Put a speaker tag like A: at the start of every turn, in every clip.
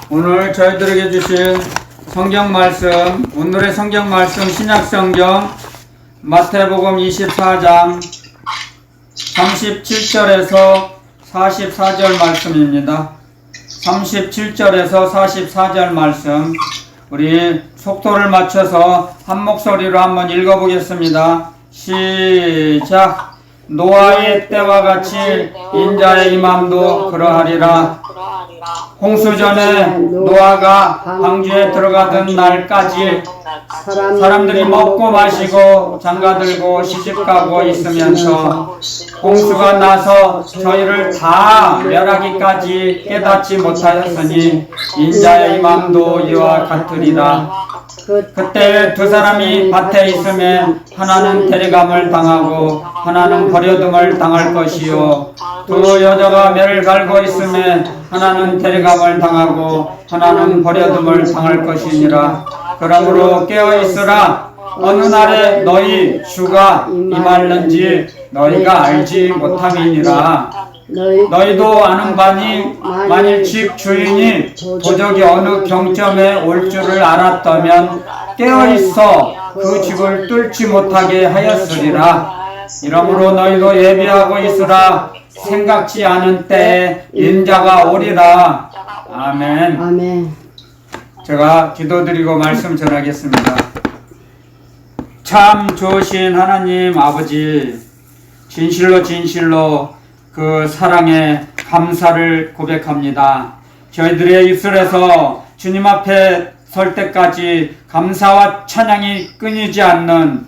A: 오늘 저희들에게 주신 성경 말씀, 오늘의 성경 말씀 신약 성경 마태복음 24장 37절에서 44절 말씀입니다. 37절에서 44절 말씀, 우리 속도를 맞춰서 한 목소리로 한번 읽어보겠습니다. 시작. 노아의 때와 같이 인자의 임함도 그러하리라. 홍수 전에 노아가 방주에 들어가던 날까지 사람들이 먹고 마시고 장가들고 시집가고 있으면서 홍수가 나서 저희를 다 멸하기까지 깨닫지 못하였으니 인자의 임함도 이와 같으리라. 그때 두 사람이 밭에 있음에 하나는 데려감을 당하고 하나는 버려둠을 당할 것이요, 두 여자가 매를 갈고 있음에 하나는 데려감을 당하고 하나는 버려둠을 당할 것이니라. 그러므로 깨어있으라. 어느 날에 너희 주가 임할는지 너희가 알지 못함이니라. 너희도 아는 바니 만일 집 주인이 도적이 어느 경점에 올 줄을 알았다면 깨어있어 그 집을 뚫지 못하게 하였으리라. 이러므로 너희도 예비하고 있으라. 생각지 않은 때에 인자가 오리라. 아멘.
B: 아멘.
A: 제가 기도드리고 말씀 전하겠습니다. 참 좋으신 하나님 아버지, 진실로 그 사랑에 감사를 고백합니다. 저희들의 입술에서 주님 앞에 설 때까지 감사와 찬양이 끊이지 않는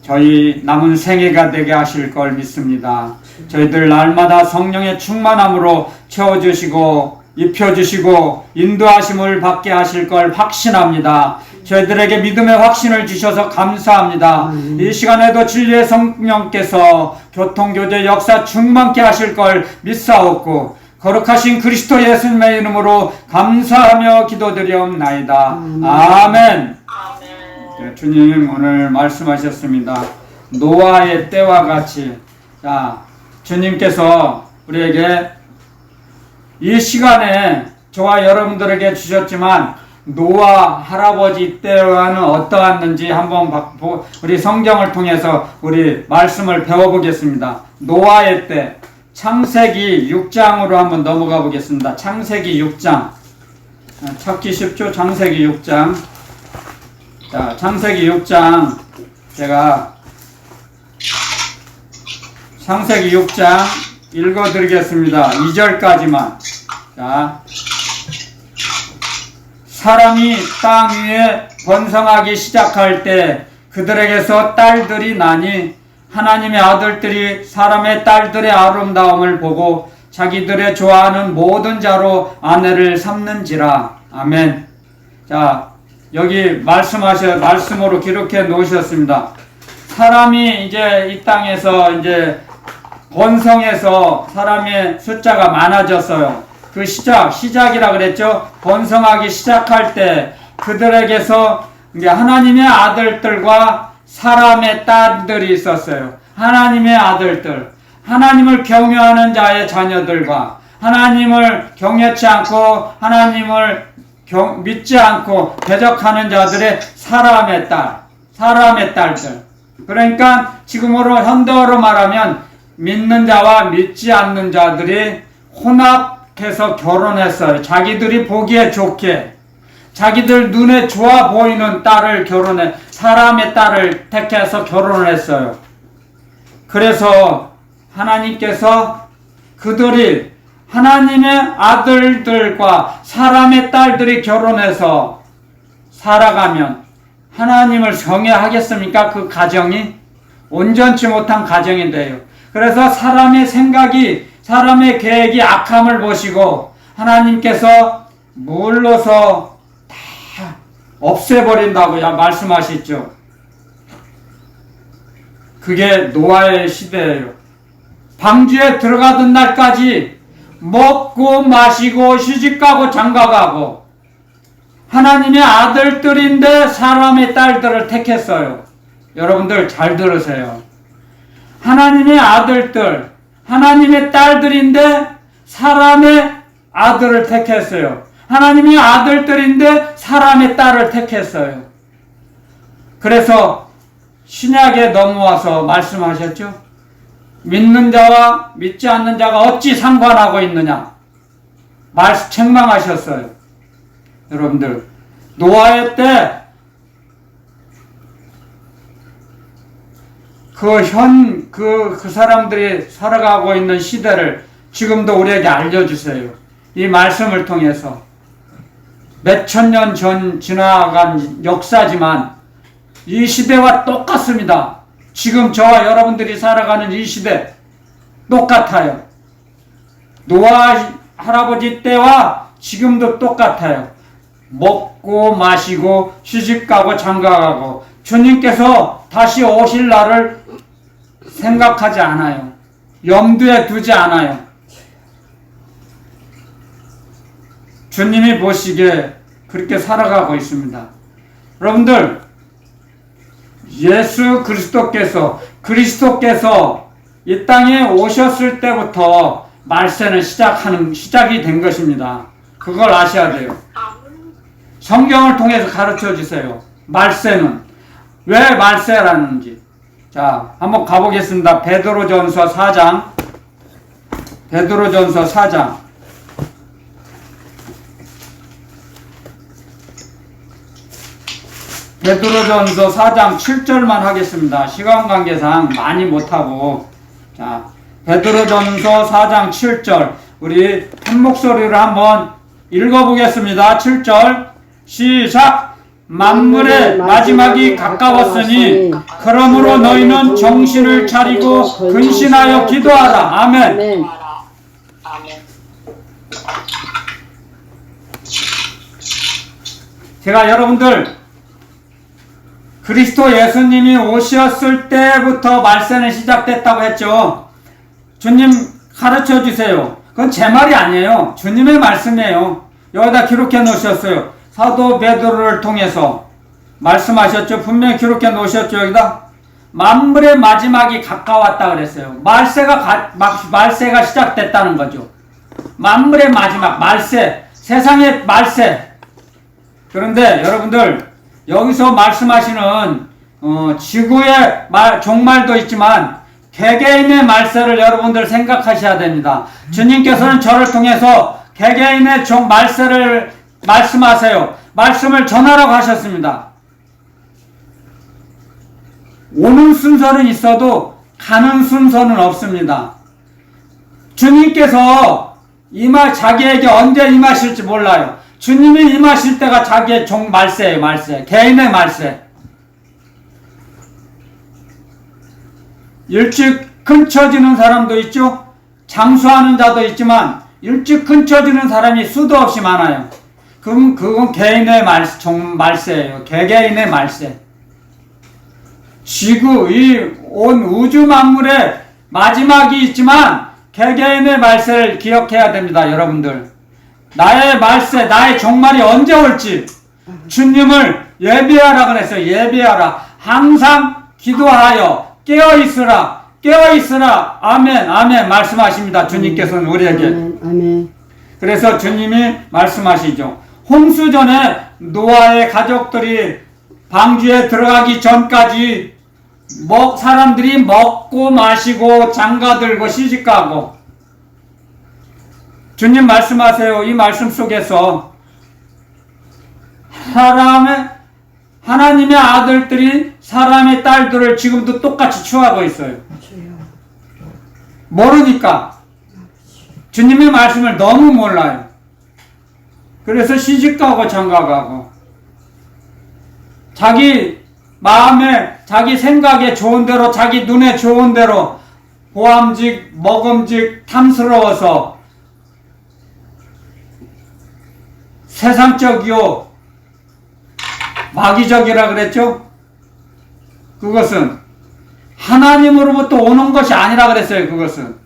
A: 저희 남은 생애가 되게 하실 걸 믿습니다. 저희들 날마다 성령의 충만함으로 채워주시고 입혀주시고 인도하심을 받게 하실 걸 확신합니다. 저희들에게 믿음의 확신을 주셔서 감사합니다. 이 시간에도 진리의 성령께서 교통교제 역사 충만케 하실 걸 믿사옵고 거룩하신 그리스도 예수님의 이름으로 감사하며 기도드리옵나이다. 아멘. 네, 주님 오늘 말씀하셨습니다. 노아의 때와 같이. 자, 주님께서 우리에게 이 시간에 저와 여러분들에게 주셨지만 노아 할아버지 때와는 어떠했는지 한번 우리 성경을 통해서 우리 말씀을 배워보겠습니다. 노아의 때, 창세기 6장으로 한번 넘어가 보겠습니다. 창세기 6장. 찾기 쉽죠? 창세기 6장. 자, 창세기 6장. 제가 창세기 6장 읽어드리겠습니다. 2절까지만. 자, 사람이 땅 위에 번성하기 시작할 때 그들에게서 딸들이 나니 하나님의 아들들이 사람의 딸들의 아름다움을 보고 자기들의 좋아하는 모든 자로 아내를 삼는지라. 아멘. 자, 여기 말씀으로 기록해 놓으셨습니다. 사람이 이제 이 땅에서 이제 번성해서 사람의 숫자가 많아졌어요. 그 시작이라 그랬죠. 번성하기 시작할 때 그들에게서 이제 하나님의 아들들과 사람의 딸들이 있었어요. 하나님의 아들들, 하나님을 경외하는 자의 자녀들과 하나님을 경외치 않고 하나님을 믿지 않고 대적하는 자들의 사람의 딸들. 그러니까 지금으로 현대어로 말하면 믿는 자와 믿지 않는 자들이 혼합해서 결혼했어요. 자기들이 보기에 좋게, 자기들 눈에 좋아 보이는 딸을 사람의 딸을 택해서 결혼을 했어요. 그래서 하나님께서 그들이 하나님의 아들들과 사람의 딸들이 결혼해서 살아가면 하나님을 경외하겠습니까? 그 가정이 온전치 못한 가정이 돼요. 그래서 사람의 생각이, 사람의 계획이 악함을 보시고 하나님께서 물러서 다 없애버린다고 말씀하시죠. 그게 노아의 시대예요. 방주에 들어가던 날까지 먹고 마시고 시집가고 장가가고 하나님의 아들들인데 사람의 딸들을 택했어요. 여러분들 잘 들으세요. 하나님의 아들들, 하나님의 딸들인데 사람의 아들을 택했어요. 하나님이 아들들인데 사람의 딸을 택했어요. 그래서 신약에 넘어와서 말씀하셨죠. 믿는 자와 믿지 않는 자가 어찌 상관하고 있느냐. 책망하셨어요. 여러분들, 노아의 때 그 사람들이 살아가고 있는 시대를 지금도 우리에게 알려주세요. 이 말씀을 통해서 몇천 년 전 지나간 역사지만 이 시대와 똑같습니다. 지금 저와 여러분들이 살아가는 이 시대 똑같아요. 노아 할아버지 때와 지금도 똑같아요. 먹고 마시고 시집가고 장가가고 주님께서 다시 오실 날을 생각하지 않아요. 염두에 두지 않아요. 주님이 보시기에 그렇게 살아가고 있습니다. 여러분들, 예수 그리스도께서 이 땅에 오셨을 때부터 말세는 시작이 된 것입니다. 그걸 아셔야 돼요. 성경을 통해서 가르쳐 주세요. 말세는 왜 말세라는지. 자, 한번 가보겠습니다. 베드로전서 4장. 베드로전서 4장. 베드로전서 4장 7절만 하겠습니다. 시간 관계상 많이 못하고. 자, 베드로전서 4장 7절. 우리 한 목소리로 한번 읽어보겠습니다. 7절. 시작! 만물의 마지막이 가까웠으니 그러므로 너희는 정신을 차리고 근신하여 기도하라. 아멘. 제가 여러분들 그리스도 예수님이 오셨을 때부터 말세는 시작됐다고 했죠. 주님 가르쳐 주세요. 그건 제 말이 아니에요. 주님의 말씀이에요. 여기다 기록해 놓으셨어요. 사도 베드로를 통해서 말씀하셨죠. 분명히 기록해 놓으셨죠. 여기다 만물의 마지막이 가까웠다 그랬어요. 말세가 시작됐다는 거죠. 만물의 마지막, 말세, 세상의 말세. 그런데 여러분들 여기서 말씀하시는 지구의 종말도 있지만 개개인의 말세를 여러분들 생각하셔야 됩니다. 주님께서는 저를 통해서 개개인의 말세를 말씀하세요. 말씀을 전하라고 하셨습니다. 오는 순서는 있어도 가는 순서는 없습니다. 주님께서 자기에게 언제 임하실지 몰라요. 주님이 임하실 때가 자기의 말세예요. 말세. 개인의 말세. 일찍 근처지는 사람도 있죠. 장수하는 자도 있지만 일찍 근처지는 사람이 수도 없이 많아요. 그건 개인의 말세예요. 개개인의 말세. 온 우주 만물에 마지막이 있지만 개개인의 말세를 기억해야 됩니다. 여러분들. 나의 말세, 나의 종말이 언제 올지 주님을 예비하라 그랬어요. 예비하라. 항상 기도하여 깨어있으라. 깨어있으라. 아멘. 아멘. 말씀하십니다. 주님께서는 우리에게.
B: 아멘.
A: 그래서 주님이 말씀하시죠. 홍수 전에 노아의 가족들이 방주에 들어가기 전까지 사람들이 먹고 마시고 장가들고 시집가고. 주님 말씀하세요. 이 말씀 속에서 하나님의 아들들이 사람의 딸들을 지금도 똑같이 취하고 있어요. 모르니까. 주님의 말씀을 너무 몰라요. 그래서 시집가고 장가가고 자기 마음에 자기 생각에 좋은 대로 자기 눈에 좋은 대로 보암직 먹음직 탐스러워서 세상적이요 마귀적이라 그랬죠. 그것은 하나님으로부터 오는 것이 아니라 그랬어요. 그것은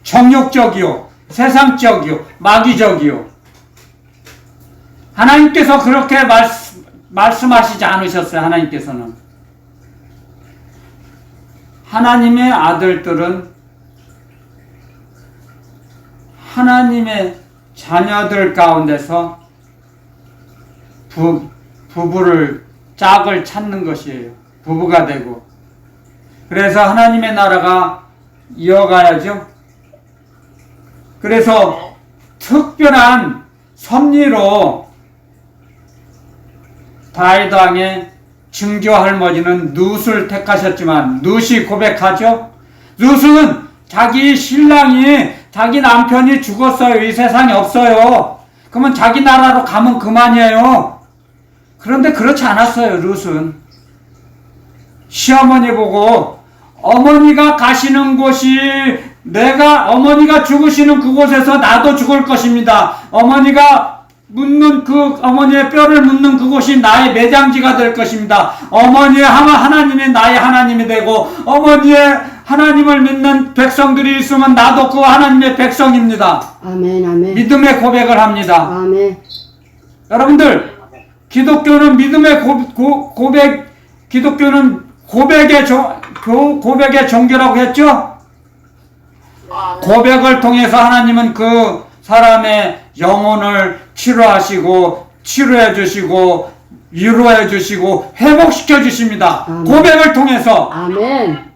A: 정욕적이요 세상적이요 마귀적이요. 하나님께서 그렇게 말씀하시지 않으셨어요. 하나님께서는. 하나님의 아들들은 하나님의 자녀들 가운데서 부부를 짝을 찾는 것이에요. 부부가 되고. 그래서 하나님의 나라가 이어가야죠. 그래서 특별한 섭리로 다윗 왕의 증조 할머니는 룻을 택하셨지만 룻이 고백하죠. 룻은 자기 신랑이 자기 남편이 죽었어요. 이 세상에 없어요. 그러면 자기 나라로 가면 그만이에요. 그런데 그렇지 않았어요. 룻은 시어머니 보고 어머니가 가시는 곳이 내가 어머니가 죽으시는 그곳에서 나도 죽을 것입니다. 어머니가 묻는 그 어머니의 뼈를 묻는 그곳이 나의 매장지가 될 것입니다. 어머니의 하나님이 나의 하나님이 되고 어머니의 하나님을 믿는 백성들이 있으면 나도 그 하나님의 백성입니다.
B: 아멘, 아멘.
A: 믿음의 고백을 합니다.
B: 아멘.
A: 여러분들 기독교는 믿음의 고백, 기독교는 고백의 종교라고 했죠? 고백을 통해서 하나님은 그 사람의 영혼을 치료하시고 치료해 주시고 위로해 주시고 회복시켜 주십니다.
B: 아멘.
A: 고백을 통해서.
B: 아멘.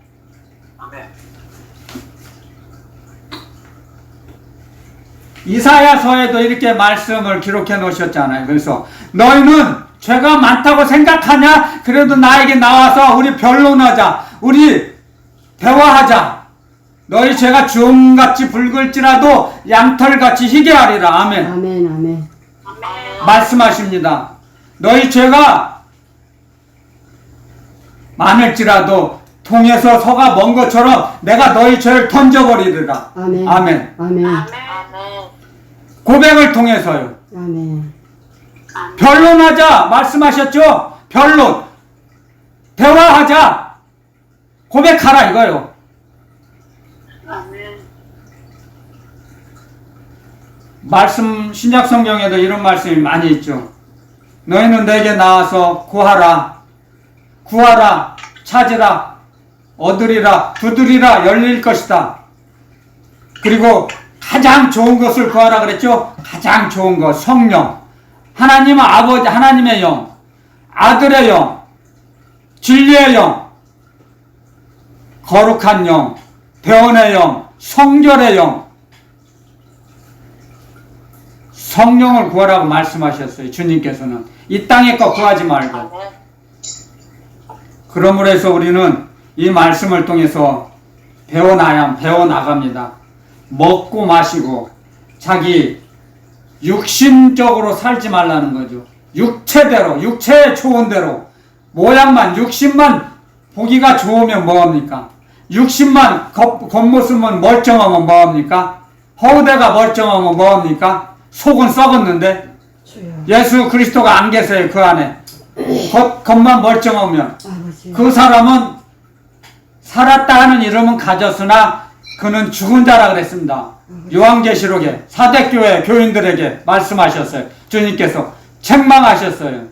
A: 이사야서에도 이렇게 말씀을 기록해 놓으셨잖아요. 그래서 너희는 죄가 많다고 생각하냐? 그래도 나에게 나와서 우리 변론하자. 우리 대화하자. 너희 죄가 주홍같이 붉을지라도 양털같이 희게 하리라. 아멘.
B: 아멘, 아멘.
A: 말씀하십니다. 너희 죄가 많을지라도 통에서 서가 먼 것처럼 내가 너희 죄를 던져버리리라.
B: 아멘.
A: 아멘.
B: 아멘.
A: 고백을 통해서요.
B: 아멘.
A: 변론하자 말씀하셨죠? 변론. 대화하자. 고백하라 이거요. 말씀 신약 성경에도 이런 말씀이 많이 있죠. 너희는 내게 나와서 구하라. 구하라. 찾으라. 얻으리라. 두드리라. 열릴 것이다. 그리고 가장 좋은 것을 구하라 그랬죠? 가장 좋은 것. 성령. 하나님은 아버지, 하나님의 영. 아들의 영. 진리의 영. 거룩한 영. 대언의 영. 성결의 영. 성령을 구하라고 말씀하셨어요. 주님께서는. 이 땅의 것 구하지 말고. 그러므로 해서 우리는 이 말씀을 통해서 배워나갑니다. 먹고 마시고 자기 육신적으로 살지 말라는 거죠. 육체대로, 육체의 초원대로 모양만, 육신만 보기가 좋으면 뭐합니까? 육신만 겉모습은 멀쩡하면 뭐합니까? 허우대가 멀쩡하면 뭐합니까? 속은 썩었는데 예수 그리스도가 안 계세요. 그 안에 겉만 멀쩡하면 그 사람은 살았다 하는 이름은 가졌으나 그는 죽은 자라 그랬습니다. 요한계시록에 사대교회 교인들에게 말씀하셨어요. 주님께서 책망하셨어요.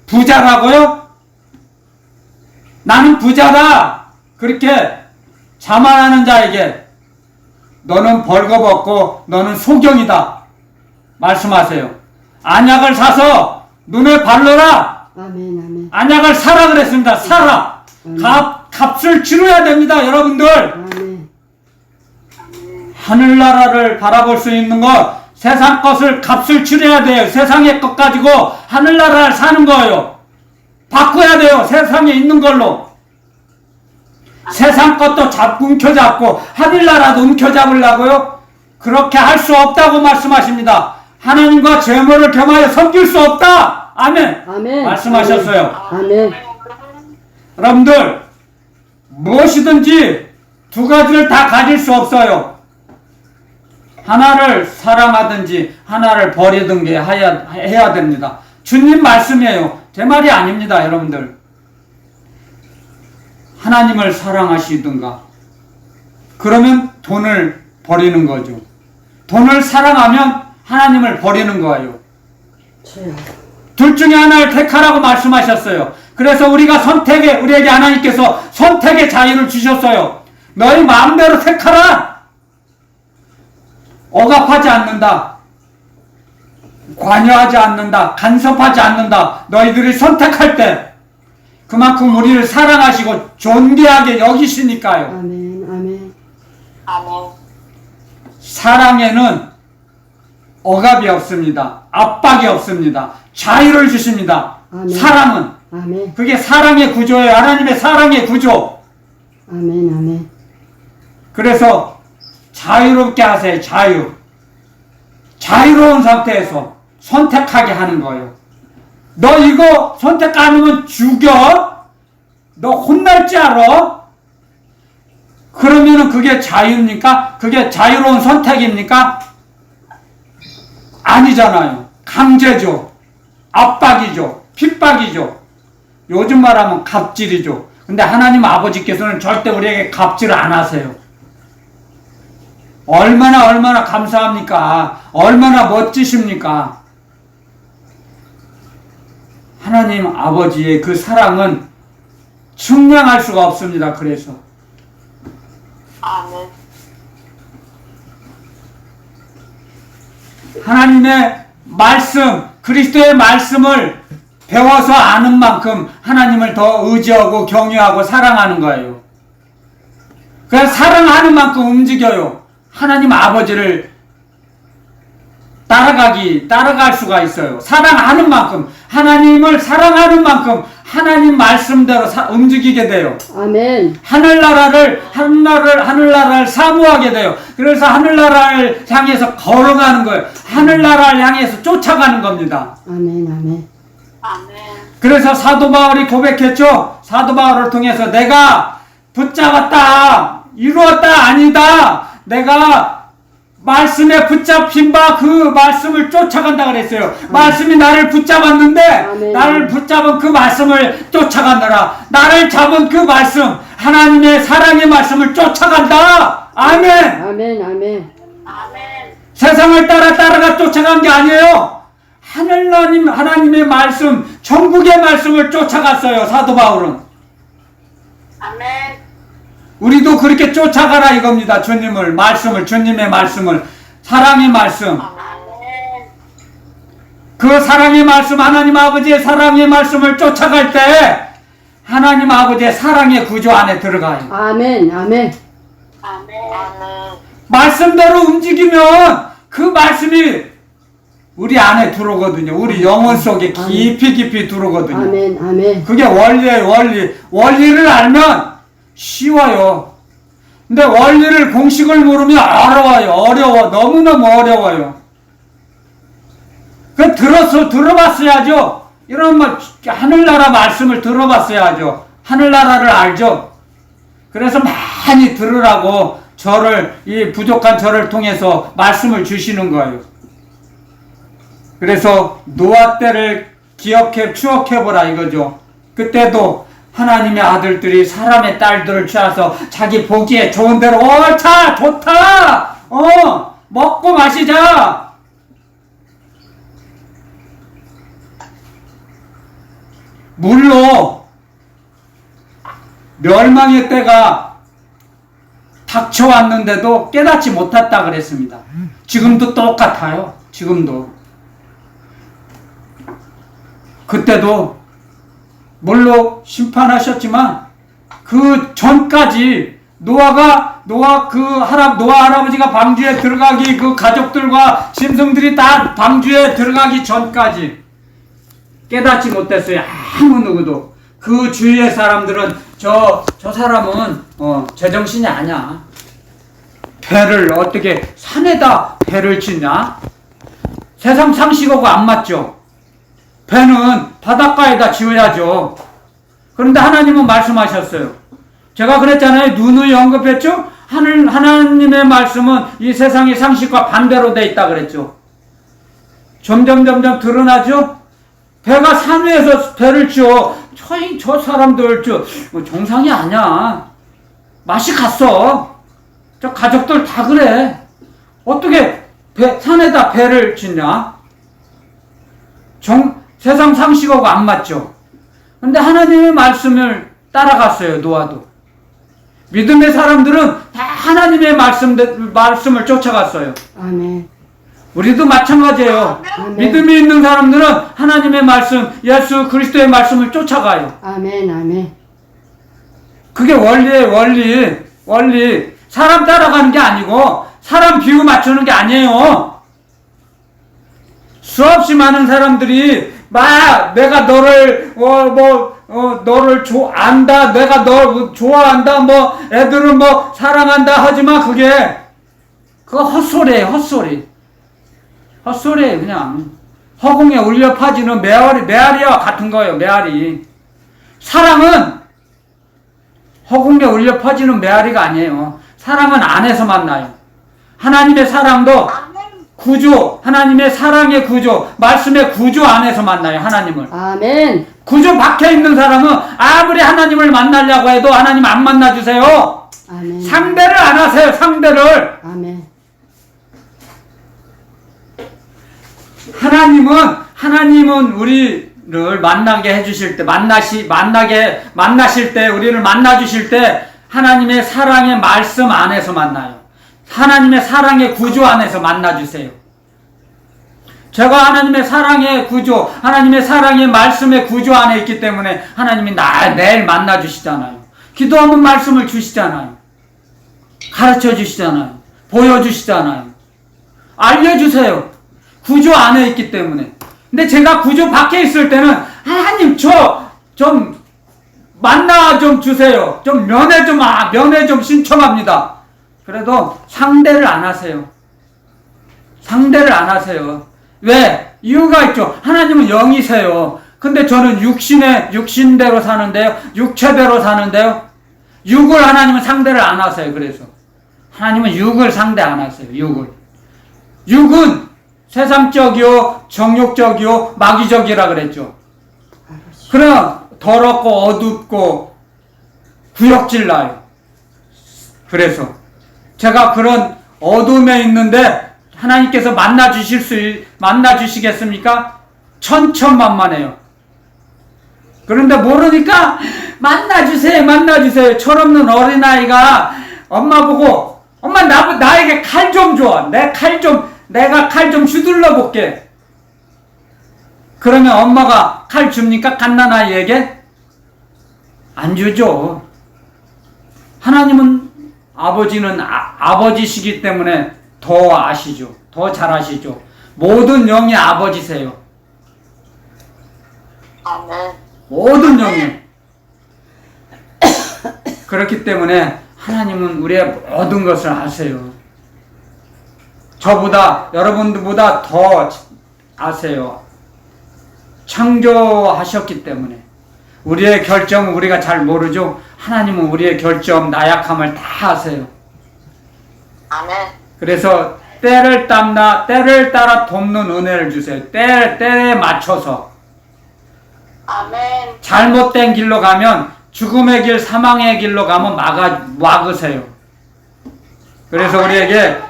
A: 부자라고요? 나는 부자다. 그렇게 자만하는 자에게 너는 벌거벗고 너는 소경이다. 말씀하세요. 안약을 사서 눈에 바르라.
B: 아멘, 아멘.
A: 안약을 사라 그랬습니다. 사라. 값을 치러야 됩니다. 여러분들.
B: 아멘.
A: 하늘나라를 바라볼 수 있는 것, 세상 것을 값을 치러야 돼요. 세상의 것 가지고 하늘나라를 사는 거예요. 바꿔야 돼요. 세상에 있는 걸로. 세상 것도 움켜잡고 하늘나라도 움켜잡으려고요? 그렇게 할 수 없다고 말씀하십니다. 하나님과 재물을 겸하여 섬길 수 없다. 아멘.
B: 아멘.
A: 말씀하셨어요.
B: 아멘.
A: 여러분들 무엇이든지 두 가지를 다 가질 수 없어요. 하나를 사랑하든지 하나를 버리든지 해야 됩니다. 주님 말씀이에요. 제 말이 아닙니다. 여러분들. 하나님을 사랑하시든가 그러면 돈을 버리는 거죠. 돈을 사랑하면 하나님을 버리는 거예요. 둘 중에 하나를 택하라고 말씀하셨어요. 그래서 우리가 우리에게 하나님께서 선택의 자유를 주셨어요. 너희 마음대로 택하라. 억압하지 않는다. 관여하지 않는다, 간섭하지 않는다. 너희들이 선택할 때 그만큼 우리를 사랑하시고 존귀하게 여기시니까요.
B: 아멘. 아멘.
C: 아멘.
A: 사랑에는 억압이 없습니다. 압박이 없습니다. 자유를 주십니다.
B: 아멘.
A: 사랑은
B: 아멘.
A: 그게 사랑의 구조예요. 하나님의 사랑의 구조.
B: 아멘. 아멘.
A: 그래서 자유롭게 하세요. 자유로운 상태에서 선택하게 하는 거예요. 너 이거 선택 안 하면 죽여? 너 혼날 줄 알아? 그러면은 그게 자유입니까? 그게 자유로운 선택입니까? 아니잖아요. 강제죠. 압박이죠. 핍박이죠. 요즘 말하면 갑질이죠. 근데 하나님 아버지께서는 절대 우리에게 갑질을 안 하세요. 얼마나 감사합니까? 얼마나 멋지십니까? 하나님 아버지의 그 사랑은 측량할 수가 없습니다. 그래서
C: 아멘.
A: 하나님의 말씀, 그리스도의 말씀을 배워서 아는 만큼 하나님을 더 의지하고 경외하고 사랑하는 거예요. 그래서 사랑하는 만큼 움직여요. 하나님 아버지를 따라갈 수가 있어요. 사랑하는 만큼, 하나님을 사랑하는 만큼 하나님 말씀대로 움직이게 돼요.
B: 아멘.
A: 하늘나라를 사모하게 돼요. 그래서 하늘나라를 향해서 걸어가는 거예요. 하늘나라를 향해서 쫓아가는 겁니다.
B: 아멘. 아멘.
C: 아멘.
A: 그래서 사도 바울이 고백했죠. 사도 바울을 통해서 내가 붙잡았다, 이루었다, 아니다. 내가 말씀에 붙잡힌 바 그 말씀을 쫓아간다 그랬어요. 말씀이 나를 붙잡았는데
B: 아멘.
A: 나를 붙잡은 그 말씀을 쫓아간다라. 나를 잡은 그 말씀, 하나님의 사랑의 말씀을 쫓아간다. 아멘.
B: 아멘. 아멘.
C: 아멘.
A: 세상을 따라가 쫓아간 게 아니에요. 하나님의 말씀, 천국의 말씀을 쫓아갔어요. 사도 바울은.
C: 아멘.
A: 우리도 그렇게 쫓아가라 이겁니다. 주님의 말씀을, 사랑의 말씀.
C: 아멘.
A: 그 사랑의 말씀, 하나님 아버지의 사랑의 말씀을 쫓아갈 때 하나님 아버지의 사랑의 구조 안에 들어가요.
B: 아멘. 아멘.
C: 아멘. 아멘.
A: 말씀대로 움직이면 그 말씀이 우리 안에 들어오거든요. 우리 영혼 속에 깊이 들어오거든요.
B: 아멘. 아멘.
A: 그게 원리예요. 원리를 알면 쉬워요. 근데 원리를 공식을 모르면 어려워. 너무너무 어려워요. 그 들어봤어야죠. 이런 하늘나라 말씀을 들어봤어야죠. 하늘나라를 알죠. 그래서 많이 들으라고 이 부족한 저를 통해서 말씀을 주시는 거예요. 그래서 노아 때를 추억해보라 이거죠. 그때도 하나님의 아들들이 사람의 딸들을 취해서 자기 보기에 좋은 대로 옳다 좋다 먹고 마시자 물로 멸망의 때가 닥쳐왔는데도 깨닫지 못했다 그랬습니다. 지금도 똑같아요. 지금도 그때도 물로 심판하셨지만 그 전까지 노아 할아버지가 방주에 들어가기 그 가족들과 짐승들이 다 방주에 들어가기 전까지 깨닫지 못했어요. 아무 누구도. 그 주위의 사람들은 저 사람은 제정신이 아니야. 배를 어떻게 산에다 배를 짓냐? 세상 상식하고 안 맞죠. 배는 바닷가에다 지어야죠. 그런데 하나님은 말씀하셨어요. 제가 그랬잖아요. 누누이 언급했죠. 하나님의 말씀은 이 세상의 상식과 반대로 돼 있다 그랬죠. 점점 드러나죠. 배가 산 위에서 배를 지어. 저 사람들 정상이 아니야. 맛이 갔어. 저 가족들 다 그래. 어떻게 산에다 배를 짓냐? 세상 상식하고 안 맞죠. 근데 하나님의 말씀을 따라갔어요. 노아도. 믿음의 사람들은 다 하나님의 말씀을 쫓아갔어요.
B: 아멘.
A: 우리도 마찬가지예요.
B: 아멘.
A: 믿음이 있는 사람들은 하나님의 말씀, 예수 그리스도의 말씀을 쫓아가요.
B: 아멘. 아멘.
A: 그게 원리예요, 원리. 사람 따라가는 게 아니고, 사람 비유 맞추는 게 아니에요. 수없이 많은 사람들이, 내가 너를, 너를 안다, 내가 너 좋아한다, 애들은 사랑한다, 하지만 그거 헛소리예요, 헛소리예요, 그냥. 허공에 울려 퍼지는 메아리와 같은 거예요, 메아리. 사랑은 허공에 울려 퍼지는 메아리가 아니에요. 사랑은 안에서 만나요. 하나님의 사랑도 구조, 하나님의 사랑의 구조, 말씀의 구조 안에서 만나요, 하나님을.
B: 아멘.
A: 구조 밖에 있는 사람은 아무리 하나님을 만나려고 해도 하나님 안 만나주세요.
B: 아멘.
A: 상대를 안 하세요, 상대를.
B: 아멘.
A: 하나님은 우리를 만나게 해주실 때, 만나실 때, 우리를 만나주실 때, 하나님의 사랑의 말씀 안에서 만나요. 하나님의 사랑의 구조 안에서 만나주세요. 제가 하나님의 사랑의 구조, 하나님의 사랑의 말씀의 구조 안에 있기 때문에 하나님이 매일 만나주시잖아요. 기도하면 말씀을 주시잖아요. 가르쳐 주시잖아요. 보여주시잖아요. 알려주세요. 구조 안에 있기 때문에. 근데 제가 구조 밖에 있을 때는 하나님 좀 만나 좀 주세요. 면회 좀 신청합니다. 그래도 상대를 안 하세요. 왜? 이유가 있죠. 하나님은 영이세요. 근데 저는 육신대로 사는데요. 육체대로 사는데요. 육을 하나님은 상대를 안 하세요. 그래서 하나님은 육을 상대 안 하세요. 육은 세상적이요, 정욕적이요, 마귀적이라 그랬죠. 그럼 더럽고 어둡고 구역질 나요. 그래서 제가 그런 어둠에 있는데 하나님께서 만나주시겠습니까? 천천만만해요. 그런데 모르니까 만나주세요. 철없는 어린아이가 엄마 보고, 엄마 나에게 칼 좀 줘. 내가 칼 좀 휘둘러 볼게. 그러면 엄마가 칼 줍니까? 갓난아이에게? 안 주죠. 하나님은 아버지는 아버지시기 때문에 더 아시죠. 더 잘 아시죠. 모든 영이 아버지세요.
C: 아멘.
A: 모든 영이. 그렇기 때문에 하나님은 우리의 모든 것을 아세요. 여러분들보다 더 아세요. 창조하셨기 때문에. 우리의 결정은 우리가 잘 모르죠. 하나님은 우리의 결정, 나약함을 다 아세요.
C: 아멘.
A: 그래서 때를 따라 돕는 은혜를 주세요. 때에 맞춰서.
C: 아멘.
A: 잘못된 길로 가면, 죽음의 길, 사망의 길로 가면 막으세요. 그래서 우리에게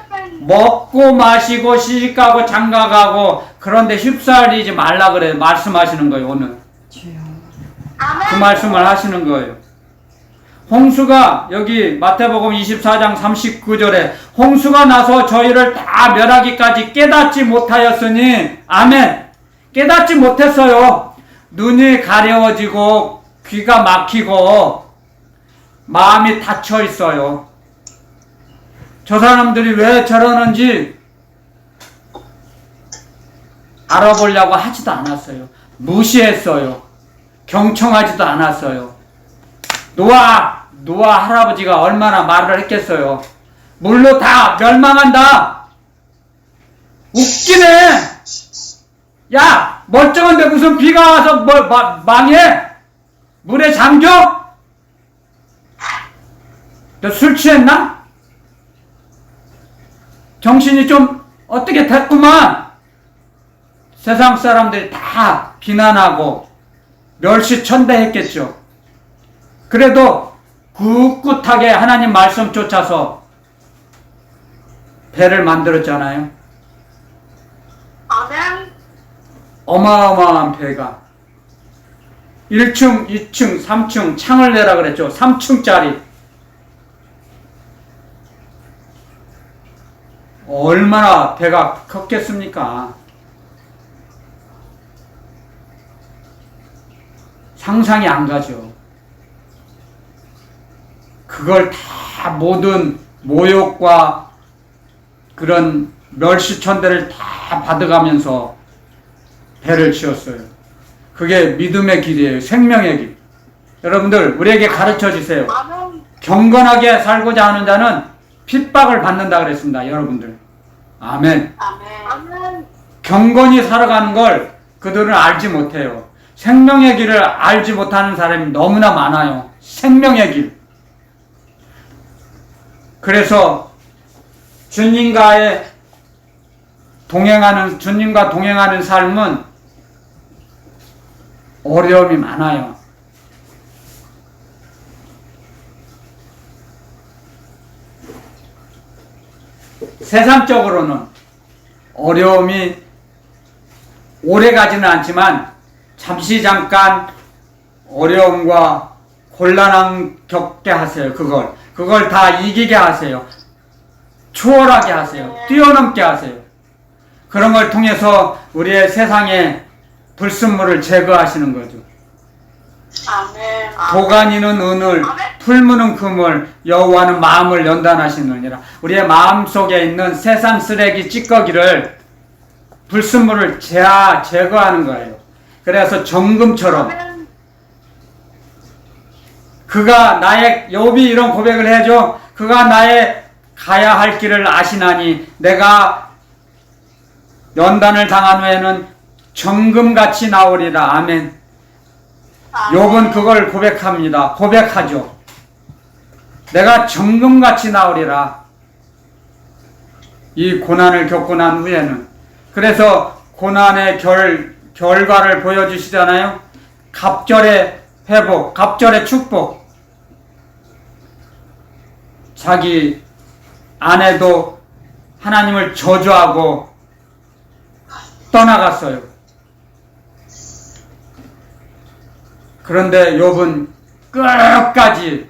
A: 먹고 마시고 시집가고 장가가고 그런데 휩싸리지 말라 그래요. 말씀하시는 거예요, 오늘. 그 말씀을 하시는 거예요. 홍수가 여기 마태복음 24장 39절에 홍수가 나서 저희를 다 멸하기까지 깨닫지 못하였으니, 아멘. 깨닫지 못했어요. 눈이 가려워지고 귀가 막히고 마음이 닫혀 있어요. 저 사람들이 왜 저러는지 알아보려고 하지도 않았어요. 무시했어요. 경청하지도 않았어요. 노아 할아버지가 얼마나 말을 했겠어요. 물로 다 멸망한다. 웃기네. 야, 멀쩡한데 무슨 비가 와서 망해? 물에 잠겨? 너 술 취했나? 정신이 좀 어떻게 됐구만. 세상 사람들이 다 비난하고 멸시천대했겠죠. 그래도 꿋꿋하게 하나님 말씀 쫓아서 배를 만들었잖아요.
C: 아멘.
A: 어마어마한 배가 1층, 2층, 3층 창을 내라 그랬죠. 3층짜리 얼마나 배가 컸겠습니까? 상상이 안 가죠. 그걸 다 모든 모욕과 그런 멸시천대를 다 받아가면서 배를 지었어요. 그게 믿음의 길이에요. 생명의 길. 여러분들 우리에게 가르쳐 주세요.
C: 아멘.
A: 경건하게 살고자 하는 자는 핍박을 받는다 그랬습니다. 여러분들. 아멘.
C: 아멘.
A: 경건히 살아가는 걸 그들은 알지 못해요. 생명의 길을 알지 못하는 사람이 너무나 많아요. 생명의 길. 그래서 주님과 동행하는 삶은 어려움이 많아요. 세상적으로는 어려움이 오래 가지는 않지만 잠시 잠깐 어려움과 곤란함 겪게 하세요. 그걸 다 이기게 하세요. 초월하게 하세요. 뛰어넘게 하세요. 그런 걸 통해서 우리의 세상에 불순물을 제거하시는 거죠.
C: 아멘.
A: 도가니는 은을, 풀무는 금을, 여호와는 마음을 연단하시느니라. 우리의 마음 속에 있는 세상 쓰레기 찌꺼기를 불순물을 제거하는 거예요. 그래서 정금처럼 그가 나의 욥이 이런 고백을 해줘. 그가 나의 가야 할 길을 아시나니 내가 연단을 당한 후에는 정금같이 나오리라. 아멘. 욥은 그걸 고백합니다. 고백하죠. 내가 정금같이 나오리라. 이 고난을 겪고 난 후에는. 그래서 고난의 결과를 보여주시잖아요. 갑절의 회복, 갑절의 축복. 자기 아내도 하나님을 저주하고 떠나갔어요. 그런데 욥은 끝까지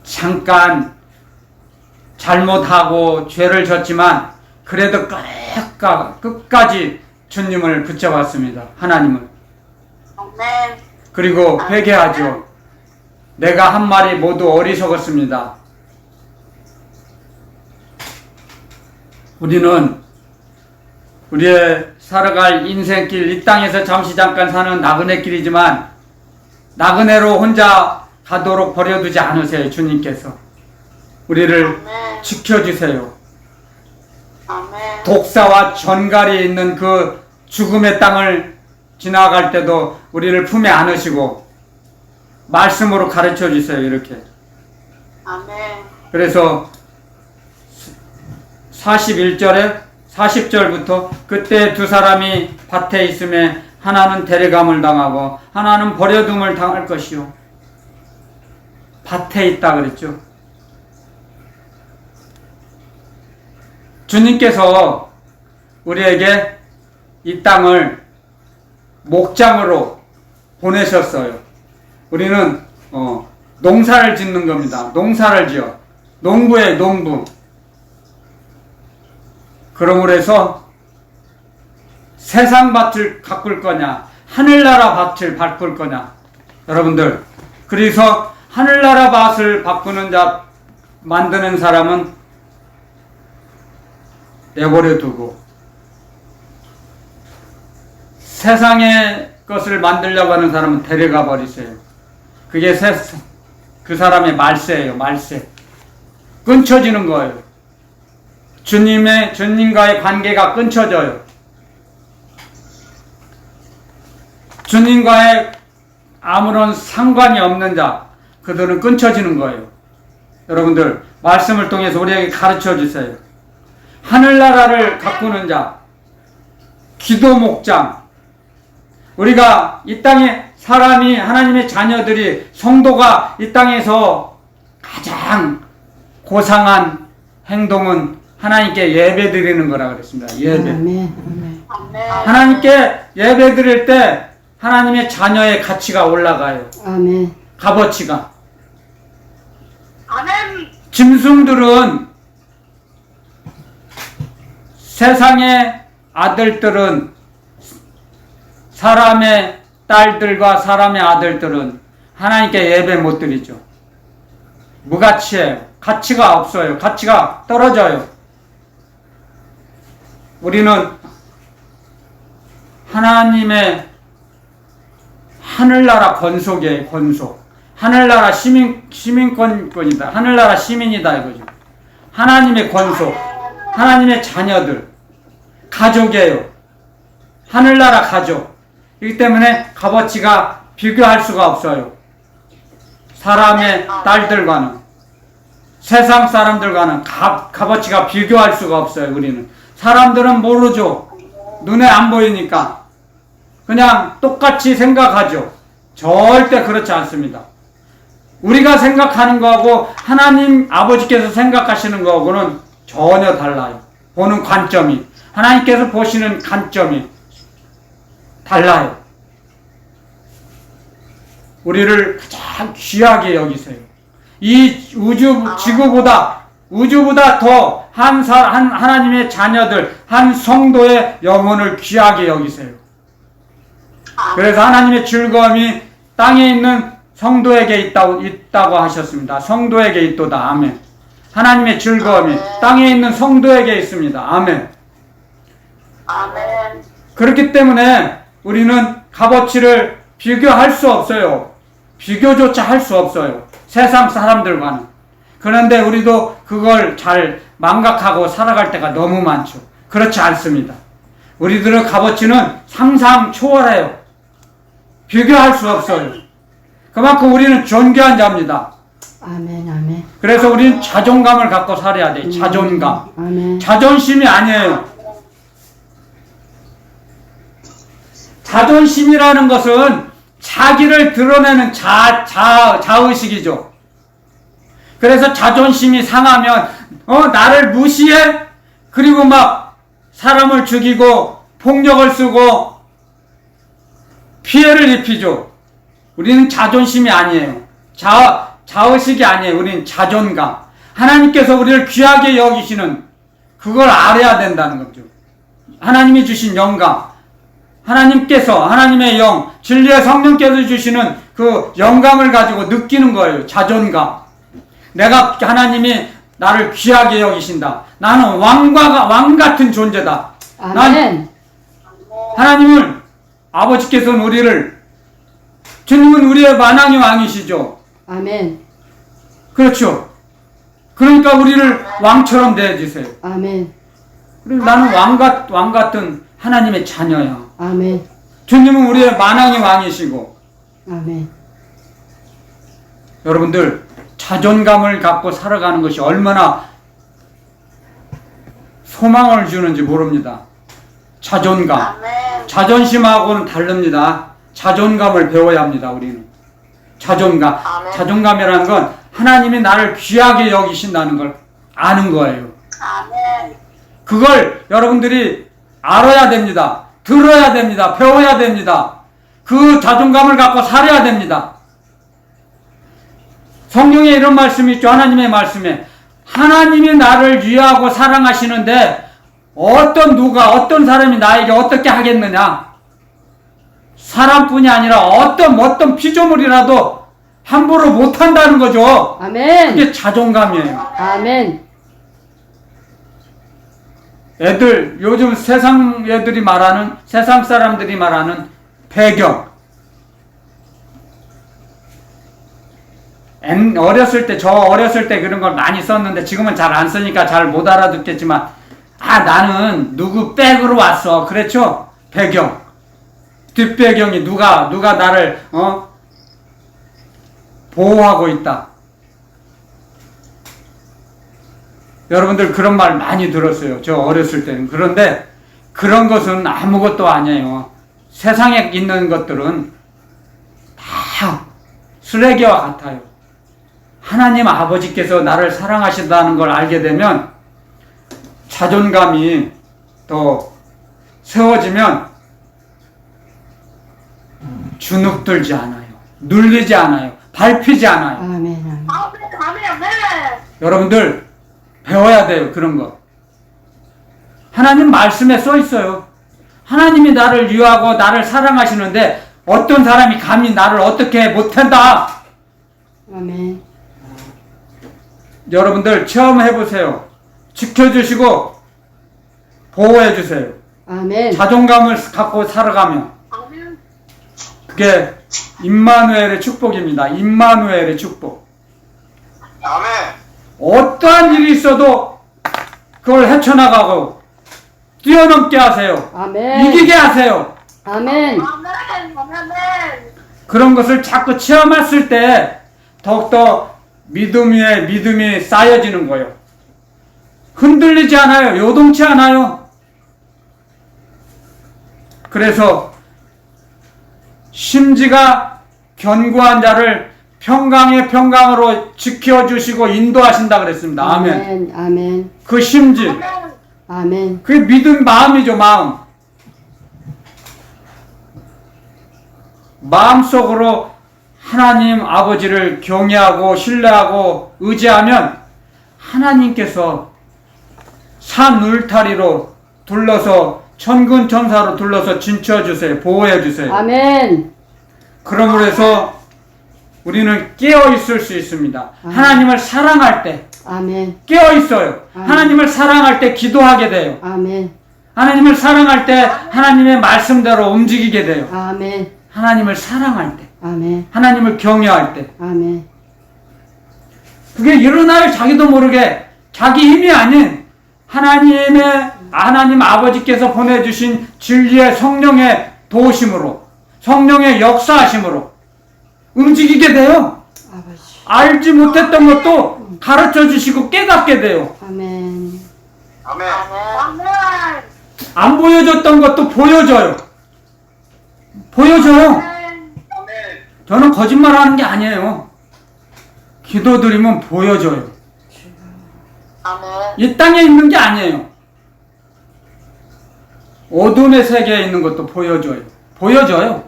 A: 잠깐 잘못하고 죄를 졌지만 그래도 끝까지 주님을 붙잡았습니다. 하나님을.
C: 아멘.
A: 그리고 회개하죠. 내가 한 말이 모두 어리석었습니다. 우리는 우리의 살아갈 인생길, 이 땅에서 잠시 잠깐 사는 나그네 길이지만 나그네로 혼자 가도록 버려두지 않으세요. 주님께서 우리를
C: 아멘.
A: 지켜주세요.
C: 아멘.
A: 독사와 전갈이 있는 그 죽음의 땅을 지나갈 때도 우리를 품에 안으시고 말씀으로 가르쳐 주세요. 이렇게.
C: 아멘.
A: 그래서 40절부터 그때 두 사람이 밭에 있음에 하나는 데려감을 당하고 하나는 버려둠을 당할 것이요. 밭에 있다 그랬죠. 주님께서 우리에게 이 땅을 목장으로 보내셨어요. 우리는 농사를 짓는 겁니다. 농사를 지어. 농부예요, 농부. 그러므로 해서 세상 밭을 가꿀 거냐, 하늘나라 밭을 바꿀 거냐. 여러분들, 그래서 하늘나라 밭을 바꾸는 자, 만드는 사람은 내버려 두고 세상의 것을 만들려고 하는 사람은 데려가 버리세요. 그게 그 사람의 말세예요. 말세. 끊쳐지는 거예요. 주님과의 관계가 끊쳐져요. 주님과의 아무런 상관이 없는 자, 그들은 끊쳐지는 거예요. 여러분들, 말씀을 통해서 우리에게 가르쳐 주세요. 하늘나라를 가꾸는 자, 기도 목장. 우리가 이 땅에 사람이, 하나님의 자녀들이, 성도가 이 땅에서 가장 고상한 행동은 하나님께 예배 드리는 거라 그랬습니다. 예배.
B: 아멘.
C: 아멘.
A: 하나님께 예배 드릴 때 하나님의 자녀의 가치가 올라가요.
B: 아멘.
A: 값어치가.
C: 아멘.
A: 짐승들은 세상의 아들들은 사람의 딸들과 사람의 아들들은 하나님께 예배 못 드리죠. 무가치해요. 가치가 없어요. 가치가 떨어져요. 우리는 하나님의 하늘나라 권속이에요. 권속. 하늘나라 시민권이다. 하늘나라 시민이다 이거죠. 하나님의 권속. 하나님의 자녀들. 가족이에요. 하늘나라 가족. 이기 때문에 값어치가 비교할 수가 없어요. 사람의 딸들과는, 세상 사람들과는 값어치가 비교할 수가 없어요. 우리는 사람들은 모르죠. 눈에 안 보이니까 그냥 똑같이 생각하죠. 절대 그렇지 않습니다. 우리가 생각하는 거하고 하나님 아버지께서 생각하시는 거하고는 전혀 달라요. 보는 관점이, 하나님께서 보시는 관점이 달라요. 우리를 가장 귀하게 여기세요. 이 우주보다 더 하나님의 자녀들, 한 성도의 영혼을 귀하게 여기세요. 그래서 하나님의 즐거움이 땅에 있는 성도에게 있다고 하셨습니다. 성도에게 있도다. 아멘. 하나님의 즐거움이 땅에 있는 성도에게 있습니다. 아멘.
C: 아멘.
A: 그렇기 때문에 우리는 값어치를 비교할 수 없어요. 비교조차 할 수 없어요. 세상 사람들과는. 그런데 우리도 그걸 잘 망각하고 살아갈 때가 너무 많죠. 그렇지 않습니다. 우리들의 값어치는 상상 초월해요. 비교할 수 없어요. 그만큼 우리는 존귀한 자입니다.
B: 아멘. 아멘.
A: 그래서 우리는 자존감을 갖고 살아야 돼요. 자존감.
B: 아멘.
A: 자존심이 아니에요. 자존심이라는 것은 자기를 드러내는 자의식이죠. 그래서 자존심이 상하면 나를 무시해? 그리고 막 사람을 죽이고 폭력을 쓰고 피해를 입히죠. 우리는 자존심이 아니에요. 자의식이 아니에요. 우리는 자존감. 하나님께서 우리를 귀하게 여기시는 그걸 알아야 된다는 거죠. 하나님이 주신 영감, 하나님께서, 하나님의 영, 진리의 성령께서 주시는 그 영감을 가지고 느끼는 거예요. 자존감. 내가, 하나님이 나를 귀하게 여기신다. 나는 왕 같은 존재다.
B: 아멘.
A: 하나님은, 아버지께서는 주님은 우리의 만왕의 왕이시죠.
B: 아멘.
A: 그렇죠. 그러니까 우리를 왕처럼 대해주세요.
B: 아멘.
A: 그리고 나는 왕 같은 하나님의 자녀야.
B: 아멘.
A: 주님은 우리의 만왕의 왕이시고.
B: 아멘.
A: 여러분들, 자존감을 갖고 살아가는 것이 얼마나 소망을 주는지 모릅니다. 자존감.
C: 아멘.
A: 자존심하고는 다릅니다. 자존감을 배워야 합니다. 우리는. 자존감.
C: 아멘.
A: 자존감이라는 건 하나님이 나를 귀하게 여기신다는 걸 아는 거예요.
C: 아멘.
A: 그걸 여러분들이 알아야 됩니다. 들어야 됩니다. 배워야 됩니다. 그 자존감을 갖고 살아야 됩니다. 성경에 이런 말씀이 있죠. 하나님의 말씀에. 하나님이 나를 위하고 사랑하시는데 어떤 사람이 나에게 어떻게 하겠느냐. 사람뿐이 아니라 어떤 피조물이라도 함부로 못한다는 거죠.
B: 아멘.
A: 그게 자존감이에요.
B: 아멘.
A: 요즘 세상 사람들이 말하는 배경. 저 어렸을 때 그런 걸 많이 썼는데 지금은 잘 안 쓰니까 잘 못 알아듣겠지만, 나는 누구 백으로 왔어. 그랬죠? 배경. 뒷배경이 누가 나를, 보호하고 있다. 여러분들 그런 말 많이 들었어요. 저 어렸을 때는. 그런데 그런 것은 아무것도 아니에요. 세상에 있는 것들은 다 쓰레기와 같아요. 하나님 아버지께서 나를 사랑하신다는 걸 알게 되면 자존감이 더 세워지면 주눅들지 않아요. 눌리지 않아요. 밟히지 않아요.
B: 아멘. 아멘.
C: 아멘. 아멘.
A: 여러분들 배워야 돼요. 그런 거. 하나님 말씀에 써 있어요. 하나님이 나를 위하고 나를 사랑하시는데 어떤 사람이 감히 나를 어떻게 못한다.
B: 아멘.
A: 여러분들 체험해 보세요. 지켜주시고 보호해 주세요.
B: 아멘.
A: 자존감을 갖고 살아가면
C: 아멘.
A: 그게 임마누엘의 축복입니다. 임마누엘의 축복.
D: 아멘.
A: 어떠한 일이 있어도 그걸 헤쳐나가고 뛰어넘게 하세요.
B: 아멘.
A: 이기게 하세요.
B: 아멘.
C: 아멘. 아멘.
A: 그런 것을 자꾸 체험했을 때 더욱더 믿음 위에 믿음이 쌓여지는 거예요. 흔들리지 않아요. 요동치 않아요. 그래서 심지가 견고한 자를 평강의 평강으로 지켜주시고 인도하신다 그랬습니다. 아멘.
B: 아멘. 아멘.
A: 그 심지,
C: 아멘.
B: 아멘.
A: 그게 믿음 마음이죠. 마음속으로 하나님 아버지를 경외하고 신뢰하고 의지하면 하나님께서 산 울타리로 둘러서 천군 천사로 둘러서 진쳐 주세요. 보호해 주세요.
B: 아멘.
A: 그러므로 해서 우리는 깨어 있을 수 있습니다. 하나님을 사랑할 때
B: 아멘.
A: 깨어 있어요. 하나님을 사랑할 때 기도하게 돼요.
B: 아멘.
A: 하나님을 사랑할 때 하나님의 말씀대로 움직이게 돼요.
B: 아멘.
A: 하나님을 사랑할 때,
B: 아멘.
A: 하나님을 경외할 때.
B: 아멘.
A: 그게 일어나요. 자기도 모르게. 자기 힘이 아닌 하나님 아버지께서 보내주신 진리의 성령의 도우심으로, 성령의 역사하심으로 움직이게 돼요.
B: 아버지.
A: 알지 못했던 것도 가르쳐 주시고 깨닫게 돼요.
B: 아멘.
D: 아멘.
C: 아멘.
A: 안 보여줬던 것도 보여줘요. 보여줘요.
C: 아멘.
A: 저는 거짓말 하는 게 아니에요. 기도드리면 보여줘요.
C: 아멘.
A: 이 땅에 있는 게 아니에요. 어둠의 세계에 있는 것도 보여줘요. 보여줘요.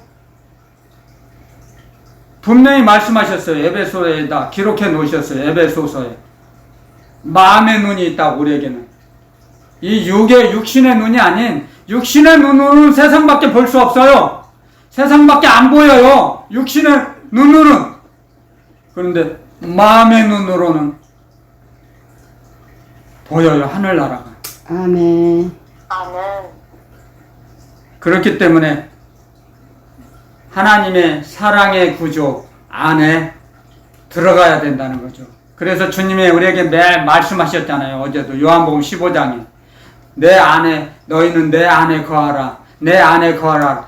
A: 분명히 말씀하셨어요. 에베소에다 기록해 놓으셨어요. 에베소서에. 마음의 눈이 있다고 우리에게는. 이 육신의 눈이 아닌 육신의 눈으로는 세상밖에 볼 수 없어요. 세상밖에 안 보여요. 육신의 눈으로는. 그런데 마음의 눈으로는 보여요. 하늘나라가.
B: 아멘.
C: 아멘.
A: 그렇기 때문에 하나님의 사랑의 구조 안에 들어가야 된다는 거죠. 그래서 주님이 우리에게 매일 말씀하셨잖아요. 어제도 요한복음 15장에 너희는 내 안에 거하라. 내 안에 거하라.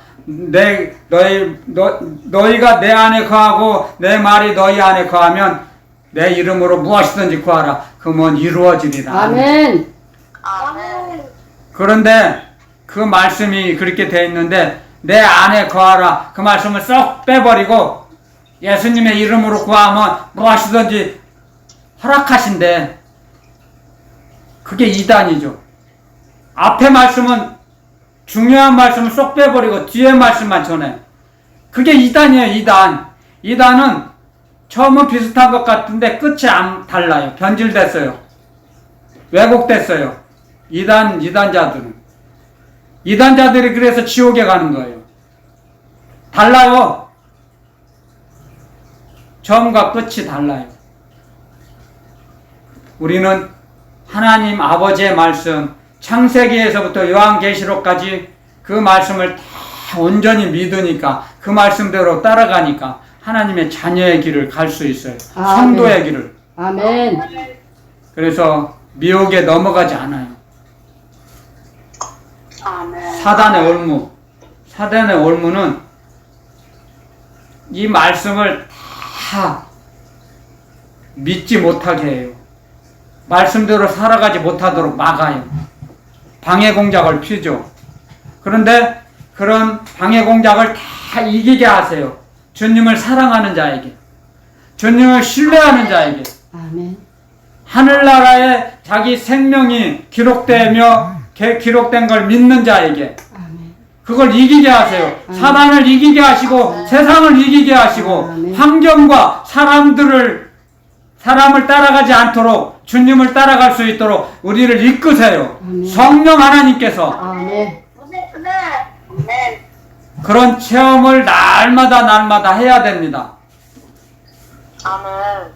A: 너희가 내 안에 거하고 내 말이 너희 안에 거하면 내 이름으로 무엇이든지 구하라. 그러면 이루어지리라.
B: 아멘.
C: 아멘.
A: 그런데 그 말씀이 그렇게 돼 있는데 내 안에 거하라. 그 말씀을 쏙 빼버리고 예수님의 이름으로 구하면 무엇이든지 허락하신대. 그게 이단이죠. 앞에 말씀은 중요한 말씀을 쏙 빼버리고 뒤에 말씀만 전해. 그게 이단이에요. 이단은 처음은 비슷한 것 같은데 끝이 달라요. 변질됐어요. 왜곡됐어요. 이단자들이 그래서 지옥에 가는 거예요. 달라요. 처음과 끝이 달라요. 우리는 하나님 아버지의 말씀, 창세기에서부터 요한계시록까지 그 말씀을 다 온전히 믿으니까, 그 말씀대로 따라가니까 하나님의 자녀의 길을 갈 수 있어요.
B: 아멘.
A: 성도의 길을.
B: 아멘.
A: 그래서 미혹에 넘어가지 않아요.
C: 아멘.
A: 사단의 올무는 이 말씀을 다 믿지 못하게 해요. 말씀대로 살아가지 못하도록 막아요. 방해 공작을 피죠. 그런데 그런 방해 공작을 다 이기게 하세요. 주님을 사랑하는 자에게, 주님을 신뢰하는 자에게,
B: 아멘.
A: 하늘나라에 자기 생명이 기록된 걸 믿는 자에게
B: 아멘.
A: 그걸 이기게 하세요. 사단을 이기게 하시고 세상을 이기게 하시고
B: 아멘.
A: 환경과 사람을 따라가지 않도록 주님을 따라갈 수 있도록 우리를 이끄세요.
B: 아멘.
A: 성령 하나님께서
B: 아멘.
C: 네. 네.
A: 그런 체험을 날마다 해야 됩니다.
C: 아멘.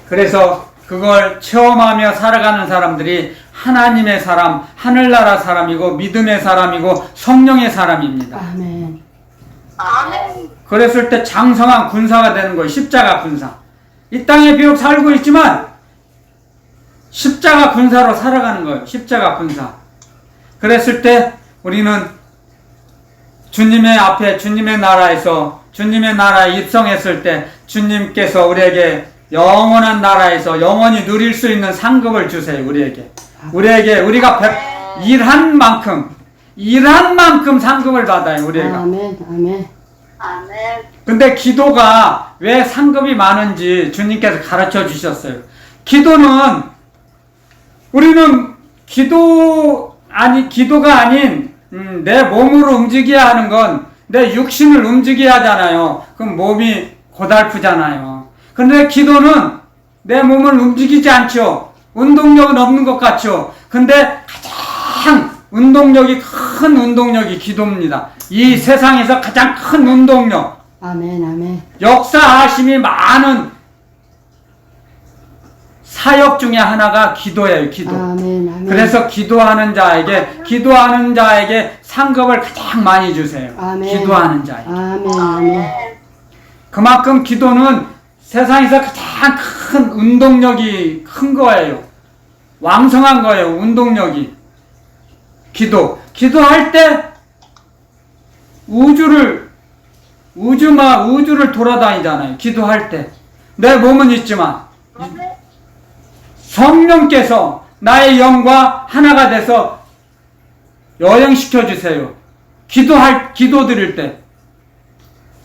A: 그래서 그걸 체험하며 살아가는 사람들이 하나님의 사람, 하늘나라 사람이고 믿음의 사람이고 성령의 사람입니다.
B: 아멘.
C: 아멘.
A: 그랬을 때 장성한 군사가 되는 거예요. 십자가 군사. 이 땅에 비록 살고 있지만 십자가 군사로 살아가는 거예요. 십자가 군사. 그랬을 때 우리는 주님의 앞에 주님의 나라에서 주님의 나라에 입성했을 때 주님께서 우리에게 영원한 나라에서 영원히 누릴 수 있는 상급을 주세요. 우리에게 우리가 일한 만큼 상급을 받아요. 우리가.
B: 아멘. 아멘.
C: 아멘.
A: 근데 기도가 왜 상급이 많은지 주님께서 가르쳐 주셨어요. 우리는 기도가 아닌 내 몸으로 움직여야 하는 건 내 육신을 움직여야 하잖아요. 그럼 몸이 고달프잖아요. 근데 기도는 내 몸을 움직이지 않죠. 운동력은 없는 것 같죠. 근데 가장 큰 운동력이 기도입니다. 이 세상에서 가장 큰 운동력,
B: 아멘. 아멘.
A: 역사하심이 많은 사역 중에 하나가 기도예요. 기도.
B: 아멘. 아멘.
A: 그래서 기도하는 자에게 상급을 가장 많이 주세요.
B: 아멘.
A: 기도하는 자에게.
B: 아멘. 아멘.
A: 그만큼 기도는 세상에서 가장 큰 운동력이 큰 거예요. 왕성한 거예요. 운동력이. 기도할 때 우주를 돌아다니잖아요. 기도할 때. 내 몸은 있지만 성령께서 나의 영과 하나가 돼서 여행시켜 주세요. 기도 드릴 때.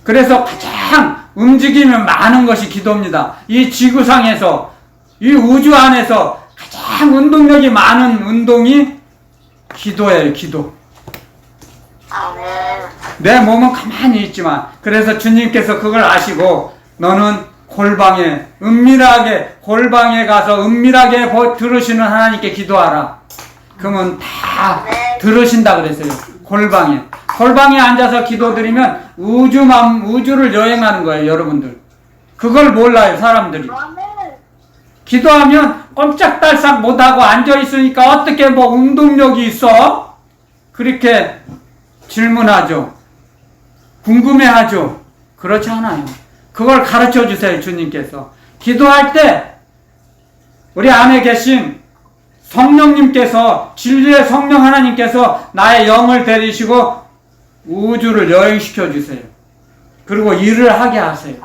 A: 그래서 가장 움직임이 많은 것이 기도입니다. 이 지구상에서, 이 우주 안에서 가장 운동력이 많은 운동이 기도예요. 기도.
C: 아멘.
A: 내 몸은 가만히 있지만, 그래서 주님께서 그걸 아시고 너는 골방에 가서 은밀하게 들으시는 하나님께 기도하라. 그러면 다 들으신다 그랬어요. 골방에 앉아서 기도드리면 우주를 여행하는 거예요. 여러분들 그걸 몰라요. 사람들이
C: 아멘.
A: 기도하면 꼼짝달싹 못하고 앉아있으니까 어떻게 운동력이 있어? 그렇게 질문하죠. 궁금해하죠. 그렇지 않아요. 그걸 가르쳐 주세요. 주님께서 기도할 때 우리 안에 계신 성령님께서, 진리의 성령 하나님께서 나의 영을 데리시고 우주를 여행시켜 주세요. 그리고 일을 하게 하세요.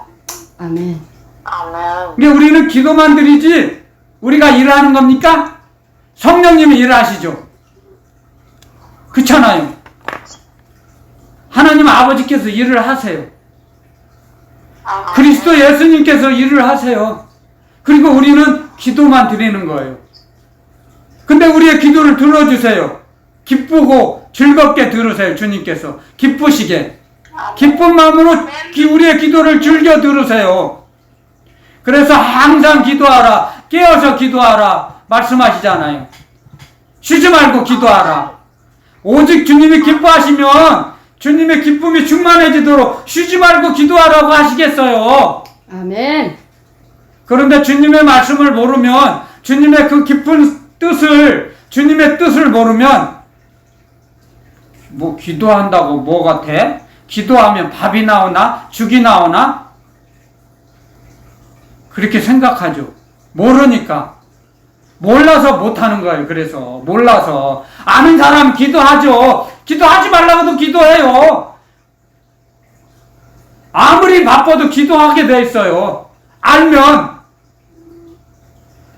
B: 아멘.
C: 아멘.
A: 근데 우리는 기도만 드리지 우리가 일을 하는 겁니까? 성령님이 일을 하시죠. 그렇잖아요. 하나님 아버지께서 일을 하세요. 그리스도 예수님께서 일을 하세요. 그리고 우리는 기도만 드리는 거예요. 근데 우리의 기도를 들어주세요. 기쁘고 즐겁게 들으세요. 주님께서 기쁘시게 기쁜 마음으로 우리의 기도를 즐겨 들으세요. 그래서 항상 기도하라, 깨어서 기도하라 말씀하시잖아요. 쉬지 말고 기도하라. 오직 주님이 기뻐하시면 주님의 기쁨이 충만해지도록 쉬지 말고 기도하라고 하시겠어요.
B: 아멘.
A: 그런데 주님의 말씀을 모르면, 주님의 그 깊은 주님의 뜻을 모르면 기도한다고 뭐가 돼? 기도하면 밥이 나오나? 죽이 나오나? 그렇게 생각하죠. 모르니까. 몰라서 못하는 거예요. 그래서 몰라서. 아는 사람 기도하죠. 기도하지 말라고도 기도해요. 아무리 바빠도 기도하게 돼 있어요. 알면.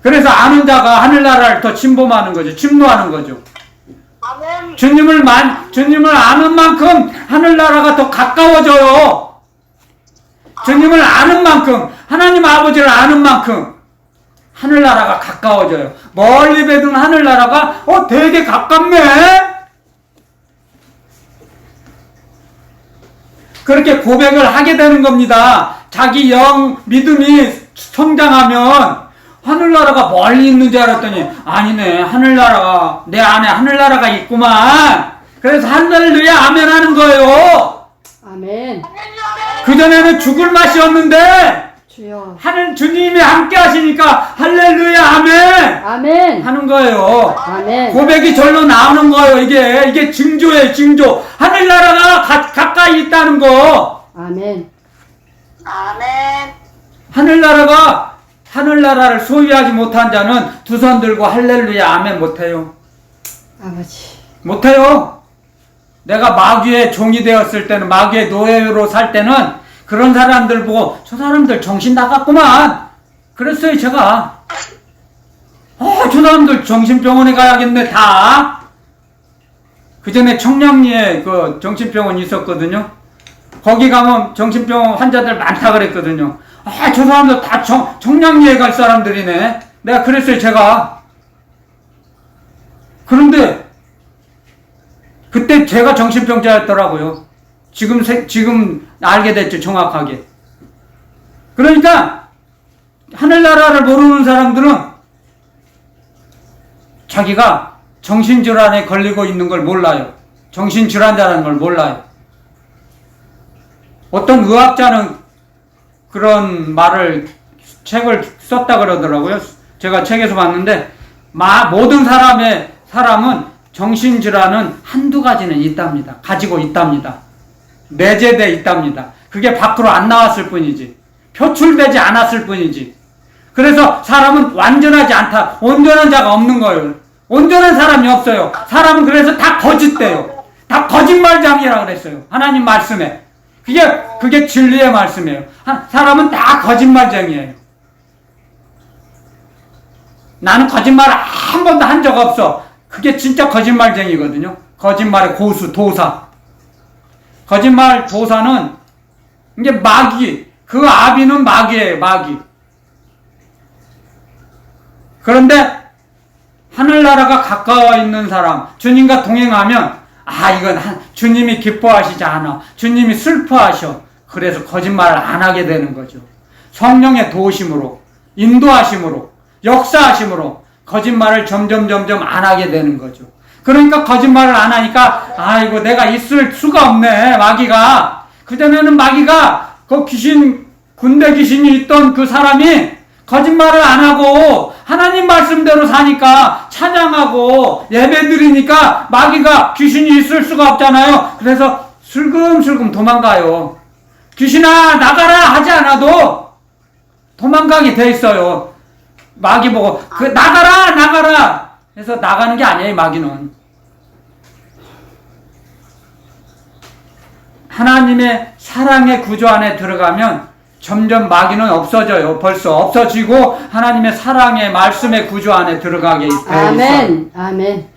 A: 그래서 아는 자가 하늘나라를 더 침범하는 거죠. 침노하는 거죠.
C: 아멘.
A: 주님을 아는 만큼 하늘나라가 더 가까워져요. 주님을 아는 만큼, 하나님 아버지를 아는 만큼 하늘나라가 가까워져요. 멀리 배든 하늘나라가 되게 가깝네. 그렇게 고백을 하게 되는 겁니다. 자기 믿음이 성장하면 하늘나라가 멀리 있는 줄 알았더니 아니네. 하늘나라가 내 안에 하늘나라가 있구만. 그래서 할렐루야 아멘 하는 거예요.
B: 아멘.
A: 그전에는 죽을 맛이었는데
B: 주여.
A: 하늘 주님이 함께 하시니까 할렐루야 아멘
B: 아멘.
A: 하는 거예요.
B: 아멘.
A: 고백이 절로 나오는 거예요. 이게 징조예요. 징조. 하늘나라가 가까이 있다는 거.
B: 아멘.
C: 아멘.
A: 하늘나라를 소유하지 못한 자는 두 손 들고 할렐루야 아멘 못해요.
B: 아버지.
A: 못해요. 내가 마귀의 종이 되었을 때는, 마귀의 노예로 살 때는 그런 사람들 보고 저 사람들 정신 나갔구만 그랬어요. 제가 저 사람들 정신병원에 가야겠네. 다 그 전에 청량리에 그 정신병원이 있었거든요. 거기 가면 정신병원 환자들 많다 그랬거든요. 저 사람들 다 청량리에 갈 사람들이네. 내가 그랬어요. 제가. 그런데 그때 제가 정신병자였더라고요. 지금 알게 됐죠. 정확하게. 그러니까 하늘나라를 모르는 사람들은 자기가 정신질환에 걸리고 있는 걸 몰라요. 정신질환자라는 걸 몰라요. 어떤 의학자는 그런 책을 썼다 그러더라고요. 제가 책에서 봤는데 모든 사람은 정신질환은 한두 가지는 있답니다. 가지고 있답니다. 내재돼 있답니다. 그게 밖으로 안 나왔을 뿐이지. 표출되지 않았을 뿐이지. 그래서 사람은 완전하지 않다. 온전한 자가 없는 거예요. 온전한 사람이 없어요. 사람은 그래서 다 거짓돼요. 다 거짓말장이라고 그랬어요. 하나님 말씀에. 그게 진리의 말씀이에요. 사람은 다 거짓말쟁이에요. 나는 거짓말을 한 번도 한 적 없어. 그게 진짜 거짓말쟁이거든요. 거짓말의 고수, 도사. 거짓말 도사는 이게 마귀. 그 아비는 마귀예요. 마귀. 그런데 하늘나라가 가까워 있는 사람, 주님과 동행하면 이건 주님이 기뻐하시지 않아. 주님이 슬퍼하셔. 그래서 거짓말을 안 하게 되는 거죠. 성령의 도우심으로, 인도하심으로, 역사하심으로 거짓말을 점점 안 하게 되는 거죠. 그러니까 거짓말을 안 하니까 아이고 내가 있을 수가 없네. 마귀가. 그전에는 마귀가 그 군대 귀신이 있던 그 사람이 거짓말을 안 하고 하나님 말씀대로 사니까 찬양하고 예배드리니까 마귀가 귀신이 있을 수가 없잖아요. 그래서 슬금슬금 도망가요. 귀신아 나가라 하지 않아도 도망가게 돼 있어요. 마귀 보고 나가라 해서 나가는 게 아니에요. 마귀는 하나님의 사랑의 구조 안에 들어가면 점점 마귀는 없어져요. 벌써 없어지고 하나님의 사랑의 말씀의 구조 안에 들어가게 되어 있어요.
B: 아멘. 아멘.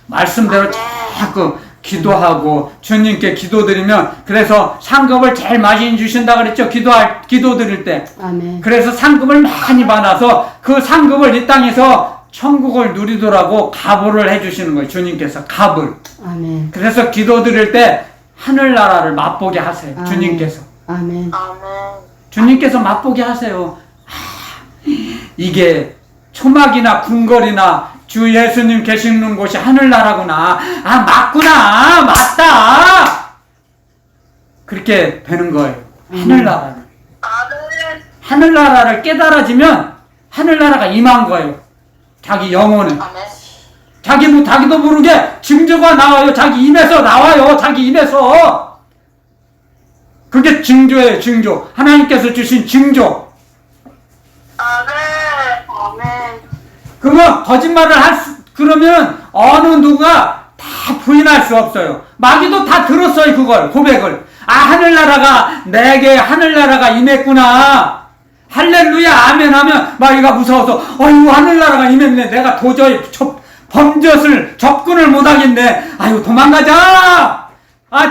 A: 말씀대로 자꾸 기도하고 주님께 기도드리면, 그래서 상급을 제일 많이 주신다 그랬죠. 기도드릴 때.
B: 아멘.
A: 그래서 상급을 많이 받아서 그 상급을 이 땅에서 천국을 누리더라고 갑을 해주시는 거예요. 주님께서 갑을.
B: 아멘.
A: 그래서 기도드릴 때 하늘나라를 맛보게 하세요.
B: 아멘.
A: 주님께서.
B: 아멘.
C: 아멘.
A: 주님께서 맛보게 하세요. 이게 초막이나 궁궐이나 주 예수님 계시는 곳이 하늘나라구나. 맞다. 그렇게 되는 거예요. 하늘나라를.
C: 아멘.
A: 하늘나라를 깨달아지면 하늘나라가 임한 거예요. 자기 영혼에.
C: 아멘.
A: 자기도 모르게 징조가 나와요. 자기 입에서 나와요. 자기 입에서. 그게 징조예요. 징조. 하나님께서 주신 징조.
C: 아멘.
A: 그거 거짓말을 그러면 어느 누가 다 부인할 수 없어요. 마귀도 다 들었어요. 그걸 고백을. 내게 하늘나라가 임했구나. 할렐루야 아멘 하면 마귀가 무서워서 하늘나라가 임했네. 내가 도저히 범죄를 접근을 못하겠네. 도망가자.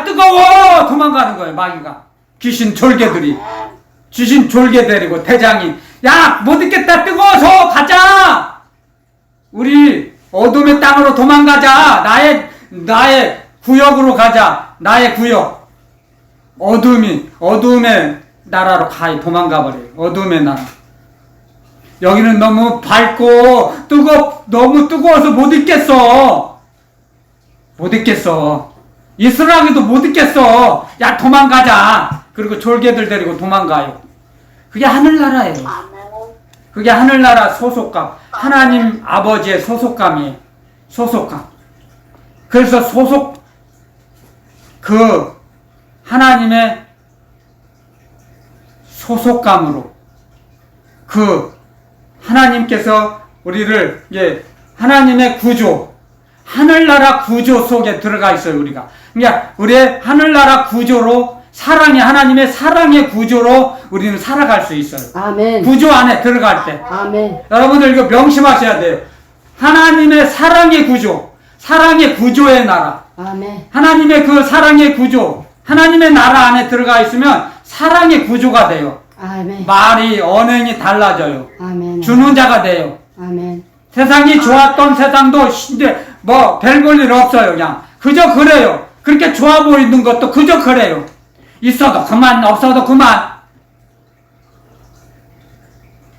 A: 뜨거워. 도망가는 거예요. 마귀가. 귀신 졸개들이. 귀신 졸개 데리고 대장이 못 있겠다. 뜨거워서 가자. 우리 어둠의 땅으로 도망가자. 나의 구역으로 가자. 나의 구역. 어둠의 나라로 도망가 버려요. 어둠의 나라. 여기는 너무 밝고 너무 뜨거워서 못 있겠어. 못 있겠어. 이스라엘도 못 있겠어. 야, 도망가자. 그리고 졸개들 데리고 도망가요. 그게 하늘나라예요.
C: 아멘.
A: 그게 하늘나라 소속감. 하나님 아버지의 소속감이에요. 소속감. 그래서 하나님의 소속감으로 하나님께서 우리를 하나님의 구조, 하늘나라 구조 속에 들어가 있어요, 우리가. 그러니까 우리의 하늘나라 구조로 하나님의 사랑의 구조로 우리는 살아갈 수 있어요.
B: 아멘.
A: 구조 안에 들어갈 때.
B: 아멘.
A: 여러분들 이거 명심하셔야 돼요. 하나님의 사랑의 구조, 사랑의 구조의 나라.
B: 아멘.
A: 하나님의 그 사랑의 구조, 하나님의 나라 안에 들어가 있으면 사랑의 구조가 돼요.
B: 아멘.
A: 말이, 언행이 달라져요.
B: 아멘.
A: 주는 자가 돼요.
B: 아멘.
A: 세상이 좋았던 세상도 이제 별 볼 일 없어요. 그냥 그저 그래요. 그렇게 좋아 보이는 것도 그저 그래요. 있어도 그만, 없어도 그만.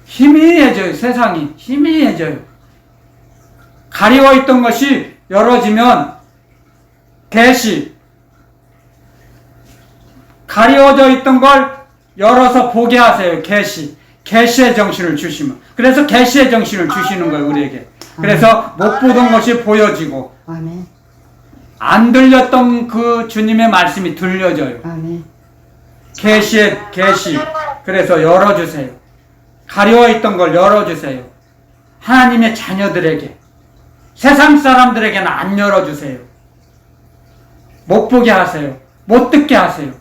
A: 희미해져요. 세상이 희미해져요. 가리워 있던 것이 열어지면 계시, 가리워져 있던 걸 열어서 보게 하세요. 계시의 정신을 주시면. 그래서 계시의 정신을 주시는 거예요, 우리에게. 그래서 못 보던 것이 보여지고,
B: 아멘.
A: 안 들렸던 그 주님의 말씀이 들려져요.
B: 아멘.
A: 계시. 그래서 열어주세요. 가려워 있던 걸 열어주세요. 하나님의 자녀들에게, 세상 사람들에게는 안 열어주세요. 못 보게 하세요. 못 듣게 하세요.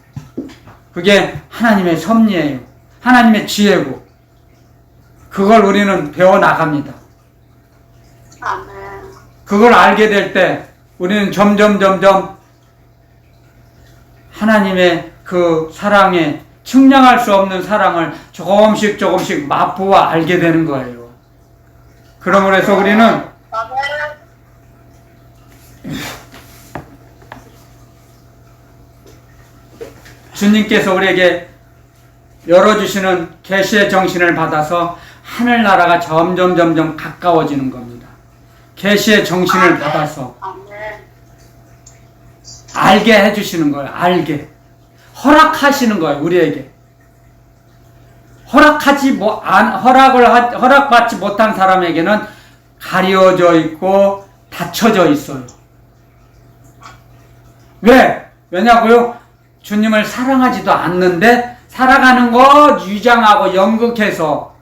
A: 그게 하나님의 섭리예요. 하나님의 지혜고, 그걸 우리는 배워나갑니다.
C: 아멘.
A: 그걸 알게 될 때 우리는 점점 하나님의 그 사랑에, 측량할 수 없는 사랑을 조금씩 맛보아 알게 되는 거예요. 그러므로 해서 우리는
C: 아멘.
A: 주님께서 우리에게 열어주시는 계시의 정신을 받아서 하늘나라가 점점 가까워지는 겁니다. 계시의 정신을 받아서
C: 아멘.
A: 알게 해주시는 거예요. 알게. 허락하시는 거예요. 우리에게. 허락받지 못한 사람에게는 가려져 있고 닫혀져 있어요. 왜냐고요? 주님을 사랑하지도 않는데 살아가는 거 유장하고 연극해서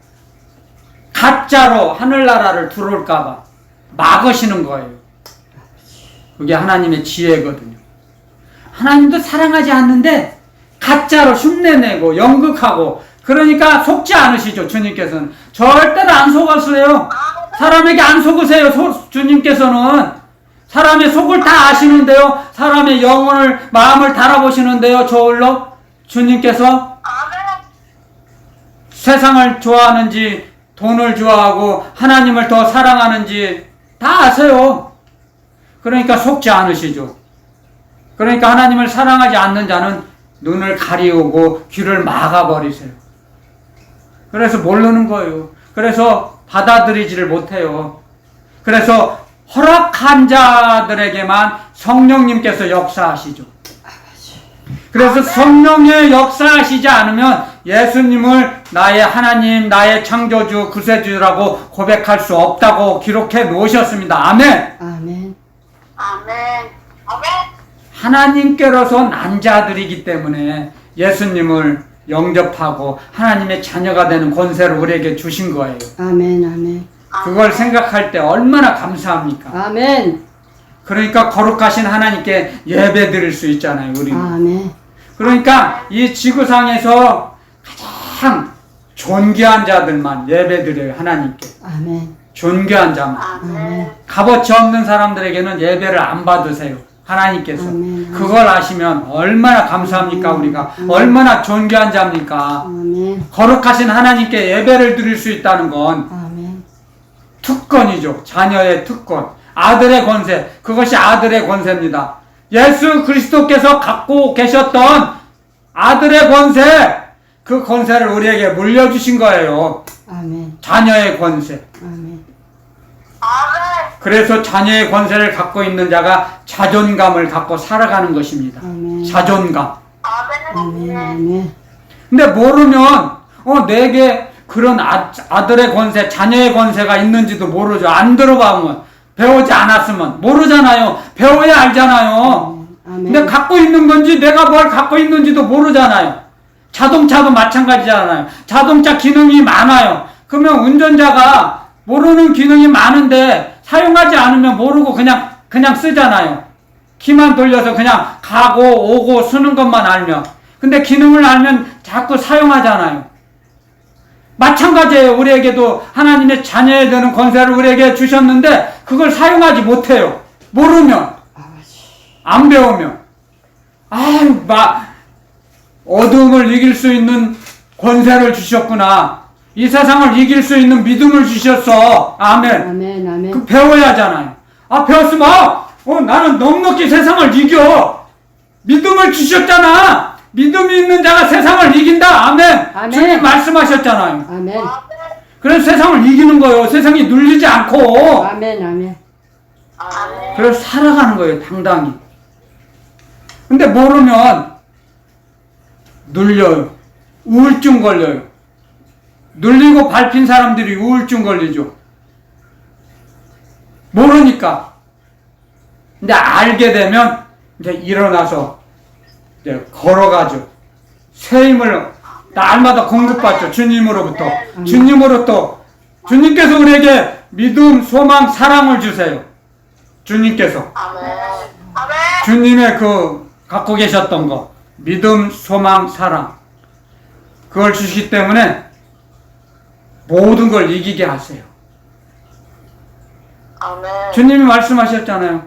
A: 가짜로 하늘나라를 들어올까봐 막으시는 거예요. 그게 하나님의 지혜거든요. 하나님도 사랑하지 않는데 가짜로 흉내내고 연극하고, 그러니까 속지 않으시죠. 주님께서는 절대로 안 속았어요. 사람에게 안 속으세요. 주님께서는 사람의 속을 다 아시는데요. 사람의 영혼을, 마음을 달아보시는데요. 저울로 주님께서 세상을 좋아하는지, 돈을 좋아하고 하나님을 더 사랑하는지 다 아세요. 그러니까 속지 않으시죠. 그러니까 하나님을 사랑하지 않는 자는 눈을 가리우고 귀를 막아버리세요. 그래서 모르는 거예요. 그래서 받아들이지를 못해요. 그래서 허락한 자들에게만 성령님께서 역사하시죠. 그래서 성령의 역사하시지 않으면 예수님을 나의 하나님, 나의 창조주, 구세주라고 고백할 수 없다고 기록해 놓으셨습니다. 아멘.
B: 아멘.
C: 아멘. 아멘.
A: 하나님께로서 난 자들이기 때문에 예수님을 영접하고 하나님의 자녀가 되는 권세를 우리에게 주신 거예요.
B: 아멘. 아멘.
A: 그걸 생각할 때 얼마나 감사합니까?
B: 아멘.
A: 그러니까 거룩하신 하나님께 예배 드릴 수 있잖아요, 우리는.
B: 아멘.
A: 그러니까 이 지구상에서 가장 존귀한 자들만 예배 드려요, 하나님께.
B: 아멘.
A: 존귀한 자만.
C: 아멘.
A: 값어치 없는 사람들에게는 예배를 안 받으세요, 하나님께서.
B: 아멘.
A: 그걸 아시면 얼마나 감사합니까, 우리가. 얼마나 존귀한 자입니까.
B: 아멘.
A: 거룩하신 하나님께 예배를 드릴 수 있다는 건
B: 아멘.
A: 특권이죠. 자녀의 특권. 아들의 권세. 그것이 아들의 권세입니다. 예수 그리스도께서 갖고 계셨던 아들의 권세, 그 권세를 우리에게 물려주신 거예요.
B: 아멘.
A: 자녀의 권세.
B: 아멘.
C: 아멘.
A: 그래서 자녀의 권세를 갖고 있는 자가 자존감을 갖고 살아가는 것입니다.
B: 아멘.
A: 자존감.
B: 아멘.
C: 아멘.
B: 아멘.
A: 근데 모르면 내게 그런 아들의 권세, 자녀의 권세가 있는지도 모르죠. 안 들어보면, 배우지 않았으면 모르잖아요. 배워야 알잖아요.
B: 아멘.
A: 근데 갖고 있는 건지 내가 뭘 갖고 있는지도 모르잖아요. 자동차도 마찬가지잖아요. 자동차 기능이 많아요. 그러면 운전자가 모르는 기능이 많은데 사용하지 않으면 모르고 그냥 쓰잖아요. 키만 돌려서 그냥 가고 오고 쓰는 것만 알면. 근데 기능을 알면 자꾸 사용하잖아요. 마찬가지예요. 우리에게도 하나님의 자녀에 되는 권세를 우리에게 주셨는데 그걸 사용하지 못해요. 모르면, 안 배우면. 어둠을 이길 수 있는 권세를 주셨구나. 이 세상을 이길 수 있는 믿음을 주셨어. 아멘.
B: 아멘. 아멘.
A: 그 배워야 하잖아요. 배웠으면 나는 넉넉히 세상을 이겨. 믿음을 주셨잖아. 믿음이 있는 자가 세상을 이긴다. 아멘.
B: 아멘.
A: 주님 말씀하셨잖아요.
B: 아멘.
A: 그래서 세상을 이기는 거예요. 세상이 눌리지 않고.
B: 아멘. 아멘.
C: 아멘.
A: 그래서 살아가는 거예요. 당당히. 근데 모르면 눌려요. 우울증 걸려요. 눌리고 밟힌 사람들이 우울증 걸리죠. 모르니까. 근데 알게 되면 이제 일어나서 이제 걸어가죠. 새 힘을 날마다 공급받죠. 주님으로부터. 주님으로부터. 주님께서 우리에게 믿음, 소망, 사랑을 주세요. 주님께서.
C: 아멘. 아멘.
A: 주님의 갖고 계셨던 거. 믿음, 소망, 사랑. 그걸 주시기 때문에 모든 걸 이기게 하세요.
C: 아멘.
A: 주님이 말씀하셨잖아요.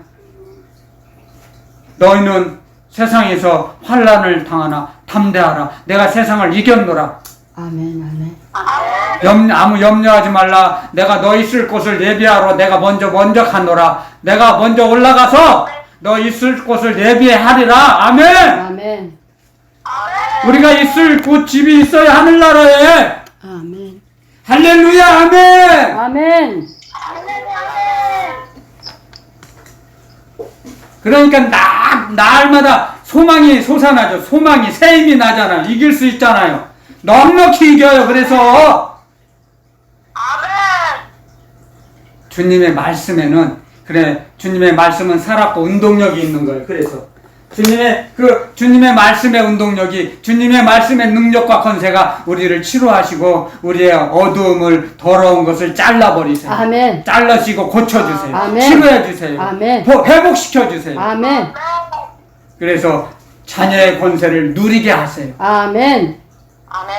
A: 너희는 세상에서 환난을 당하나 담대하라. 내가 세상을 이겼노라.
B: 아멘. 아멘.
C: 아멘.
A: 아무 염려하지 말라. 내가 너 있을 곳을 예비하러 내가 먼저 가노라. 내가 먼저 올라가서 너 있을 곳을 예비하리라. 아멘.
B: 아멘.
A: 우리가 있을 곳 집이 있어야 하늘나라에.
B: 아멘.
A: 할렐루야. 아멘.
B: 아멘.
A: 그러니까 날마다 소망이 솟아나죠. 소망이 새 힘이 나잖아요. 이길 수 있잖아요. 넉넉히 이겨요. 그래서
C: 아멘.
A: 주님의 말씀에는 주님의 말씀은 살았고 운동력이 있는 거예요. 그래서 주님의 말씀의 운동력이, 주님의 말씀의 능력과 권세가 우리를 치료하시고 우리의 어두움을, 더러운 것을 잘라버리세요.
B: 아멘.
A: 잘라시고 고쳐주세요.
B: 아멘.
A: 치료해주세요.
B: 아멘.
A: 회복시켜주세요.
B: 아멘.
A: 그래서 자녀의 권세를 누리게 하세요.
B: 아멘.
C: 아멘.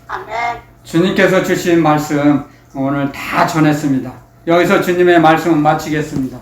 C: 아멘.
A: 주님께서 주신 말씀 오늘 다 전했습니다. 여기서 주님의 말씀은 마치겠습니다.